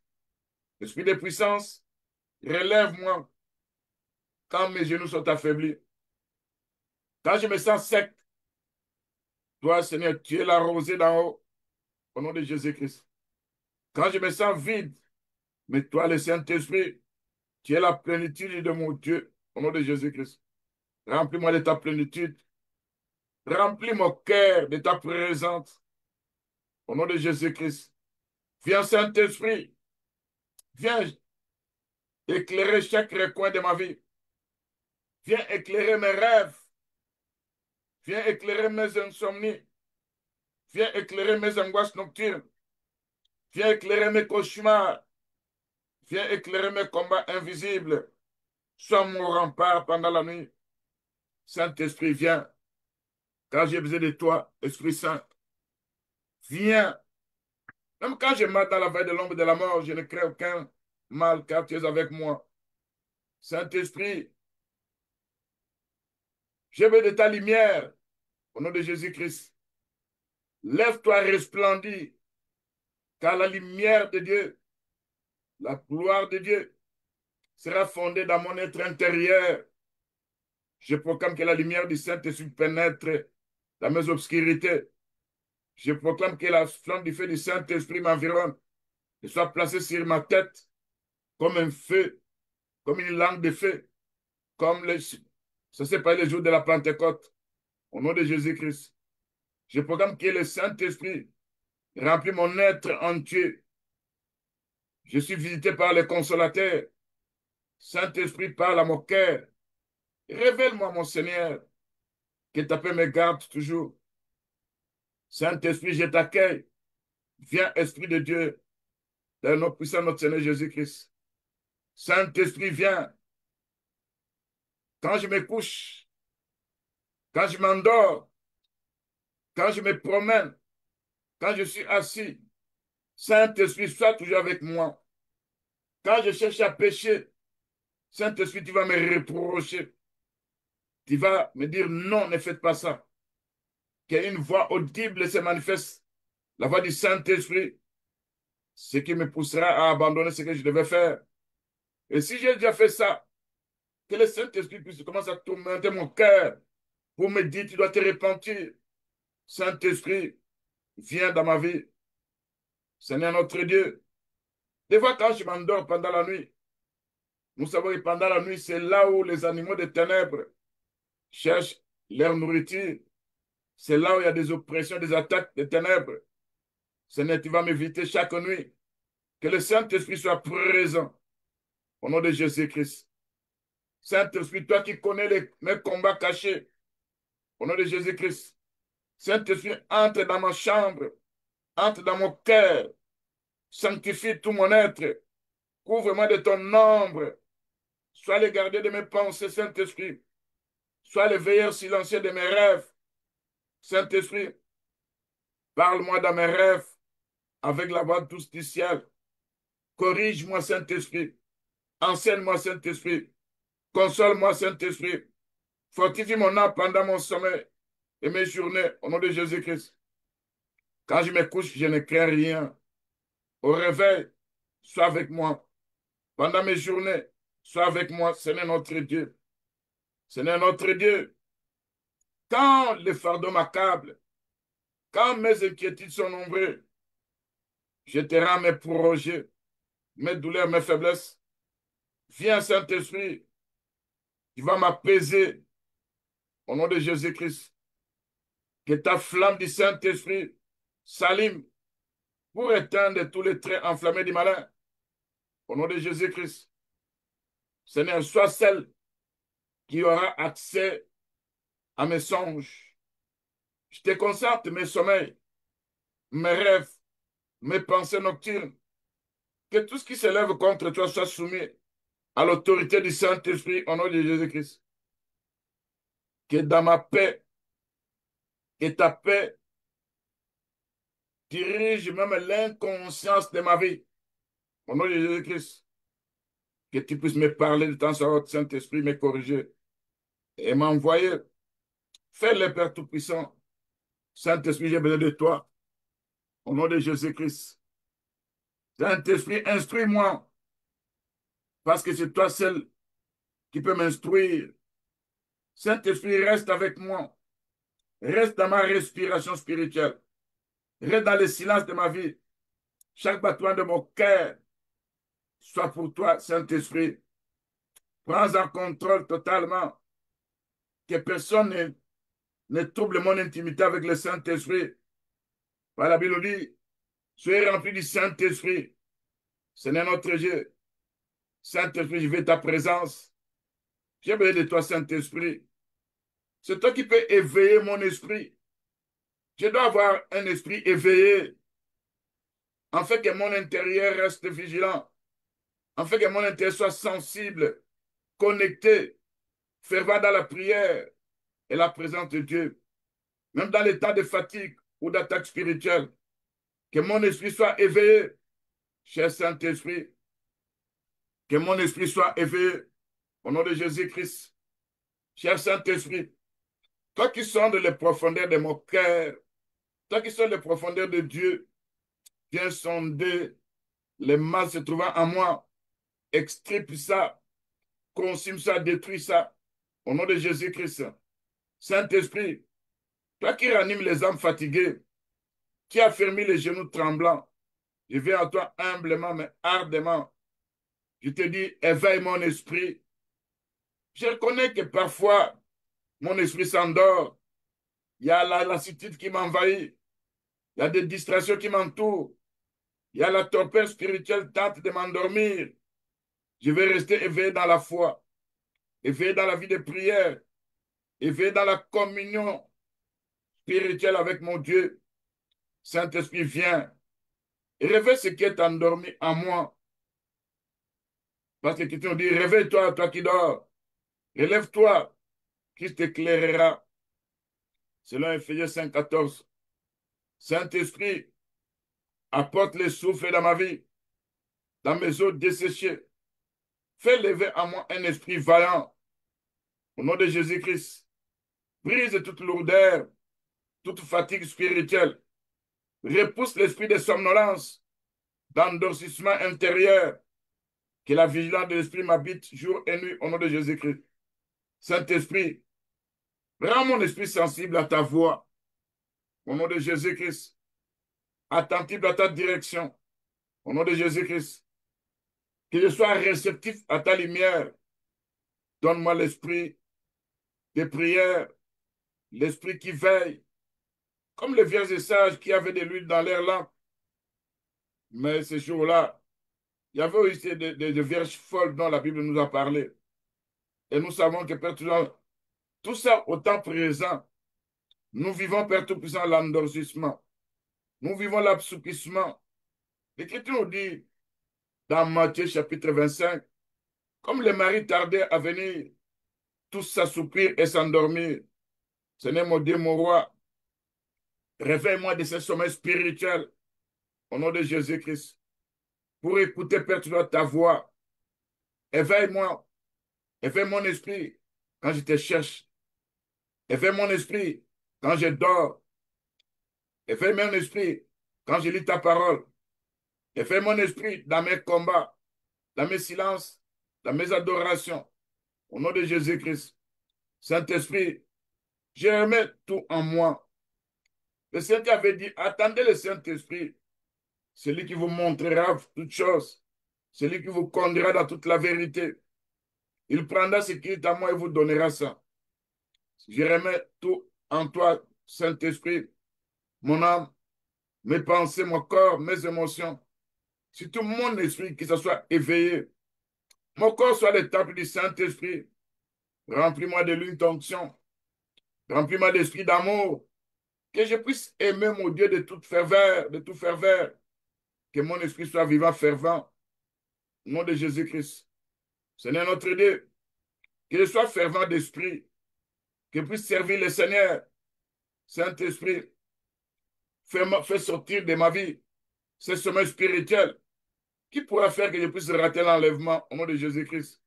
Esprit de puissance, relève-moi quand mes genoux sont affaiblis. Quand je me sens sec, toi, Seigneur, tu es la rosée d'en haut au nom de Jésus-Christ. Quand je me sens vide, mais toi, le Saint-Esprit, tu es la plénitude de mon Dieu au nom de Jésus-Christ. Remplis-moi de ta plénitude. Remplis mon cœur de ta présence au nom de Jésus-Christ. Viens, Saint-Esprit, viens éclairer chaque recoin de ma vie. Viens éclairer mes rêves. Viens éclairer mes insomnies. Viens éclairer mes angoisses nocturnes. Viens éclairer mes cauchemars. Viens éclairer mes combats invisibles. Sois mon rempart pendant la nuit. Saint-Esprit, viens. Car j'ai besoin de toi, Esprit Saint. Viens. Même quand je marche dans la vallée de l'ombre de la mort, je ne crains aucun mal, car tu es avec moi. Saint-Esprit, j'ai besoin de ta lumière. Au nom de Jésus-Christ. Lève-toi, resplendis, car la lumière de Dieu, la gloire de Dieu sera fondée dans mon être intérieur. Je proclame que la lumière du Saint-Esprit pénètre dans mes obscurités. Je proclame que la flamme du feu du Saint-Esprit m'environne et soit placée sur ma tête comme un feu, comme une langue de feu, comme ça s'est passé le jour de la Pentecôte. Au nom de Jésus-Christ, je proclame que le Saint-Esprit remplit mon être entier. Je suis visité par le consolateur. Saint-Esprit parle à mon cœur. Révèle-moi, mon Seigneur, que ta paix me garde toujours. Saint-Esprit, je t'accueille. Viens, Esprit de Dieu, dans le nom puissant de notre Seigneur Jésus-Christ. Saint-Esprit, viens. Quand je me couche, quand je m'endors, quand je me promène, quand je suis assis, Saint-Esprit, sois toujours avec moi. Quand je cherche à pécher, Saint-Esprit, tu vas me reprocher. Tu vas me dire non, ne faites pas ça. Qu'une voix audible se manifeste, la voix du Saint-Esprit, ce qui me poussera à abandonner ce que je devais faire. Et si j'ai déjà fait ça, que le Saint-Esprit puisse commencer à tourmenter mon cœur pour me dire, tu dois te repentir. Saint-Esprit, viens dans ma vie. Seigneur notre Dieu. Des fois, quand je m'endors pendant la nuit, nous savons que pendant la nuit, c'est là où les animaux des ténèbres cherchent leur nourriture. C'est là où il y a des oppressions, des attaques des ténèbres. Seigneur, tu vas m'éviter chaque nuit. Que le Saint-Esprit soit présent au nom de Jésus-Christ. Saint-Esprit, toi qui connais mes combats cachés, au nom de Jésus-Christ. Saint-Esprit, entre dans ma chambre, entre dans mon cœur, sanctifie tout mon être, couvre-moi de ton ombre, sois le gardien de mes pensées, Saint-Esprit, sois le veilleur silencieux de mes rêves, Saint-Esprit, parle-moi dans mes rêves avec la voix douce du ciel, corrige-moi, Saint-Esprit, enseigne-moi, Saint-Esprit, console-moi, Saint-Esprit, fortifie mon âme pendant mon sommeil et mes journées, au nom de Jésus-Christ. Quand je me couche, je ne crains rien. Au réveil, sois avec moi. Pendant mes journées, sois avec moi, Seigneur notre Dieu. Seigneur notre Dieu, quand les fardeaux m'accablent, quand mes inquiétudes sont nombreuses, je te rends mes projets, mes douleurs, mes faiblesses. Viens, Saint-Esprit, tu vas m'apaiser au nom de Jésus-Christ. Que ta flamme du Saint-Esprit s'allume pour éteindre tous les traits enflammés du malin. Au nom de Jésus-Christ. Seigneur, sois celle qui aura accès à mes songes. Je te consacre mes sommeils, mes rêves, mes pensées nocturnes. Que tout ce qui s'élève contre toi soit soumis à l'autorité du Saint-Esprit au nom de Jésus-Christ. Que dans ma paix, que ta paix dirige même l'inconscience de ma vie. Au nom de Jésus-Christ, que tu puisses me parler de temps en temps, Saint-Esprit, me corriger et m'envoyer. Fais-le, Père Tout-Puissant. Saint-Esprit, j'ai besoin de toi. Au nom de Jésus-Christ. Saint-Esprit, instruis-moi, parce que c'est toi seul qui peux m'instruire. Saint-Esprit, reste avec moi. Reste dans ma respiration spirituelle. Reste dans le silence de ma vie. Chaque battement de mon cœur soit pour toi, Saint-Esprit. Prends en contrôle totalement. Que personne ne trouble mon intimité avec le Saint-Esprit. Par la Bible dit, soyez remplis du Saint-Esprit. Ce n'est notre Dieu. Saint-Esprit, je veux ta présence. J'ai besoin de toi, Saint-Esprit. C'est toi qui peux éveiller mon esprit. Je dois avoir un esprit éveillé, afin que mon intérieur reste vigilant, afin que mon intérieur soit sensible, connecté, fervent dans la prière et la présence de Dieu. Même dans les temps de fatigue ou d'attaque spirituelle, que mon esprit soit éveillé, cher Saint-Esprit, que mon esprit soit éveillé au nom de Jésus-Christ. Cher Saint-Esprit, toi qui sondes les profondeurs de mon cœur, toi qui sondes les profondeurs de Dieu, viens sonder les mal se trouvant en moi, extirpe ça, consume ça, détruis ça, au nom de Jésus-Christ. Saint-Esprit, toi qui ranimes les âmes fatiguées, qui affermis les genoux tremblants, je viens à toi humblement mais ardemment. Je te dis, éveille mon esprit. Je reconnais que parfois, mon esprit s'endort. Il y a la lassitude qui m'envahit. Il y a des distractions qui m'entourent. Il y a la torpeur spirituelle tente de m'endormir. Je vais rester éveillé dans la foi, éveillé dans la vie de prière, éveillé dans la communion spirituelle avec mon Dieu. Saint-Esprit, viens et réveille ce qui est endormi en moi. Parce que tu dit, réveille-toi, toi qui dors. Relève-toi, Christ t'éclairera. Selon Éphésiens 5,14. Saint-Esprit, apporte le souffle dans ma vie, dans mes eaux desséchées. Fais lever en moi un esprit vaillant. Au nom de Jésus-Christ, brise toute lourdeur, toute fatigue spirituelle. Repousse l'esprit de somnolence, d'endorcissement intérieur. Que la vigilance de l'esprit m'habite jour et nuit au nom de Jésus-Christ. Saint-Esprit, rends mon esprit sensible à ta voix au nom de Jésus-Christ. Attentif à ta direction au nom de Jésus-Christ. Que je sois réceptif à ta lumière. Donne-moi l'esprit de prière, l'esprit qui veille, comme les vierges et sages qui avaient de l'huile dans leur lampe. Mais ces jours-là, il y avait aussi des vierges folles dont la Bible nous a parlé. Et nous savons que Père tout ça au temps présent, nous vivons, Père Tout-Puissant, l'endormissement. Nous vivons l'assoupissement. L'Écriture nous dit, dans Matthieu chapitre 25, comme les maris tardaient à venir, tous s'assoupir et s'endormir. Seigneur mon Dieu, mon roi, réveille-moi de ce sommeil spirituel au nom de Jésus-Christ. Pour écouter, Père, ta voix. Éveille-moi, éveille mon esprit quand je te cherche. Éveille mon esprit quand je dors. Éveille mon esprit quand je lis ta parole. Éveille mon esprit dans mes combats, dans mes silences, dans mes adorations. Au nom de Jésus-Christ. Saint-Esprit, je remets tout en moi. Le Saint avait dit, attendez le Saint-Esprit, celui qui vous montrera toutes choses, celui qui vous conduira dans toute la vérité. Il prendra ce qui est à moi et vous donnera ça. Je remets tout en toi, Saint-Esprit, mon âme, mes pensées, mon corps, mes émotions. Surtout mon esprit, que ce soit éveillé. Mon corps soit le temple du Saint-Esprit. Remplis-moi de l'onction. Remplis-moi d'esprit d'amour. Que je puisse aimer mon Dieu de toute ferveur, de tout ferveur. Que mon esprit soit vivant, fervent. Au nom de Jésus-Christ. Seigneur notre Dieu, que je sois fervent d'esprit. Que je puisse servir le Seigneur. Saint-Esprit, fais sortir de ma vie ce sommeil spirituel. Qui pourra faire que je puisse rater l'enlèvement au nom de Jésus-Christ?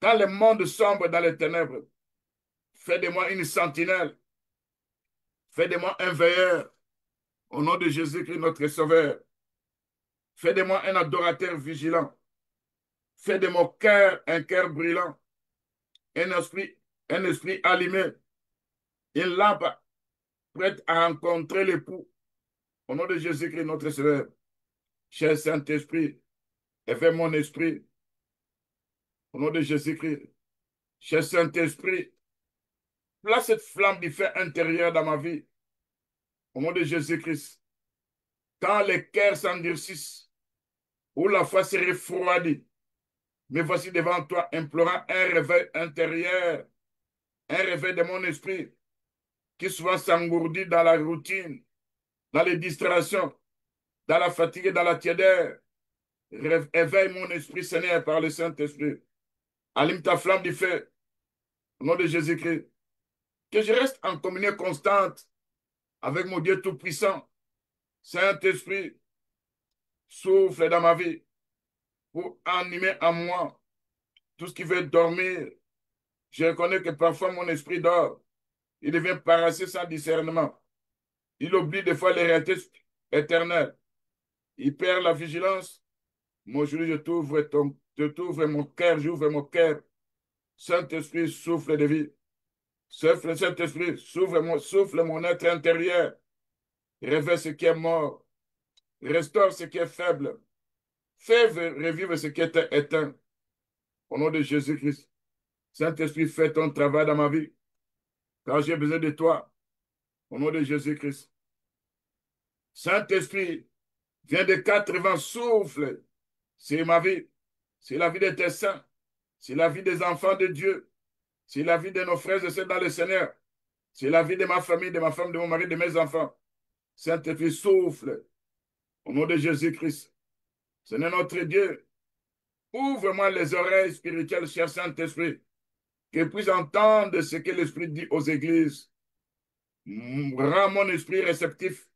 Quand le monde sombre dans les ténèbres, fais de moi une sentinelle, fais de moi un veilleur au nom de Jésus-Christ, notre Sauveur. Fais de moi un adorateur vigilant. Fais de mon cœur un cœur brillant, un esprit allumé, une lampe prête à rencontrer l'époux. Au nom de Jésus-Christ, notre Sauveur. Cher Saint-Esprit, éveille mon esprit. Au nom de Jésus-Christ. Cher Saint-Esprit, place cette flamme du feu intérieur dans ma vie. Au nom de Jésus-Christ. Quand les cœurs s'endurcissent, ou la foi se refroidit, me voici devant toi, implorant un réveil intérieur, un réveil de mon esprit, qui souvent s'engourdit dans la routine, dans les distractions, dans la fatigue et dans la tiédeur. Éveille mon esprit, Seigneur, par le Saint-Esprit. Allume ta flamme du feu, au nom de Jésus-Christ. Que je reste en communion constante avec mon Dieu Tout-Puissant. Saint-Esprit, souffle dans ma vie pour animer en moi tout ce qui veut dormir. Je reconnais que parfois mon esprit dort. Il devient paresseux sans discernement. Il oublie des fois les réalités éternelles. Il perd la vigilance. Moi, je t'ouvre mon cœur, j'ouvre mon cœur. Saint-Esprit, souffle de vie. Saint-Esprit, souffle mon être intérieur. Réveille ce qui est mort. Restaure ce qui est faible. Fais revivre ce qui est éteint. Au nom de Jésus-Christ. Saint-Esprit, fais ton travail dans ma vie. Car j'ai besoin de toi. Au nom de Jésus-Christ. Saint-Esprit, viens de 80 souffles. C'est ma vie. C'est la vie de tes saints. C'est la vie des enfants de Dieu. C'est la vie de nos frères et sœurs dans le Seigneur. C'est la vie de ma famille, de ma femme, de mon mari, de mes enfants. Saint-Esprit, souffle. Au nom de Jésus-Christ. Seigneur notre Dieu, ouvre-moi les oreilles spirituelles, cher Saint-Esprit, que je puisse entendre ce que l'Esprit dit aux églises. Rends mon esprit réceptif.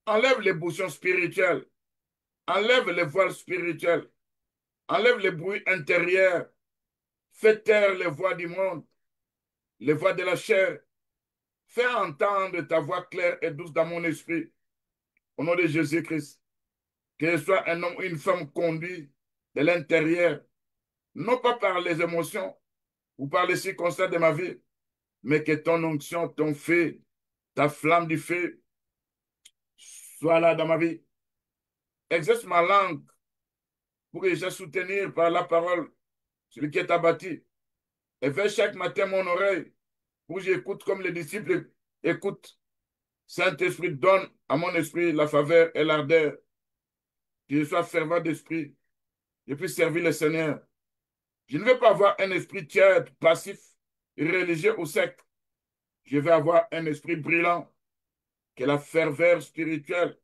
Enlève les bouchons spirituels. Enlève les voiles spirituels. Enlève les bruits intérieurs. Fais taire les voix du monde, les voix de la chair. Fais entendre ta voix claire et douce dans mon esprit. Au nom de Jésus-Christ. Que je sois un homme ou une femme conduit de l'intérieur, non pas par les émotions ou par les circonstances de ma vie, mais que ton onction, ton feu, ta flamme du feu soit là dans ma vie. Exerce ma langue pour que je sache soutenir par la parole celui qui est abattu. Éveille chaque matin mon oreille pour que j'écoute comme les disciples écoutent. Saint-Esprit, donne à mon esprit la faveur et l'ardeur, que je sois fervent d'esprit, je puisse servir le Seigneur. Je ne veux pas avoir un esprit tiède, passif, religieux ou sec. Je veux avoir un esprit brillant, que la ferveur spirituelle,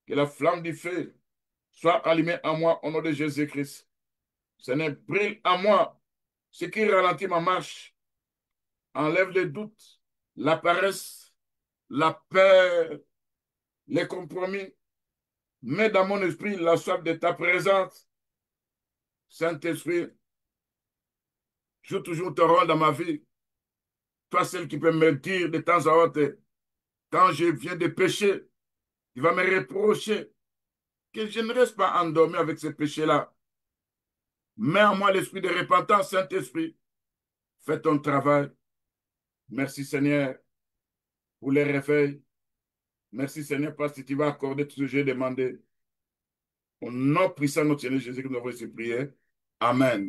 que la flamme du feu soit allumée en moi au nom de Jésus-Christ. Seigneur, brille en moi ce qui ralentit ma marche. Enlève les doutes, la paresse, la peur, les compromis. Mets dans mon esprit la soif de ta présence. Saint-Esprit, joue toujours ton rôle dans ma vie. Toi, celle qui peut me dire de temps à autre, quand je viens de pécher, il va me reprocher que je ne reste pas endormi avec ce péché-là. Mets en moi l'esprit de repentance, Saint-Esprit. Fais ton travail. Merci, Seigneur, pour les réveils. Merci, Seigneur, parce que tu vas accorder tout ce que j'ai demandé. Au nom puissant de notre Seigneur Jésus, que nous avons prié. Amen.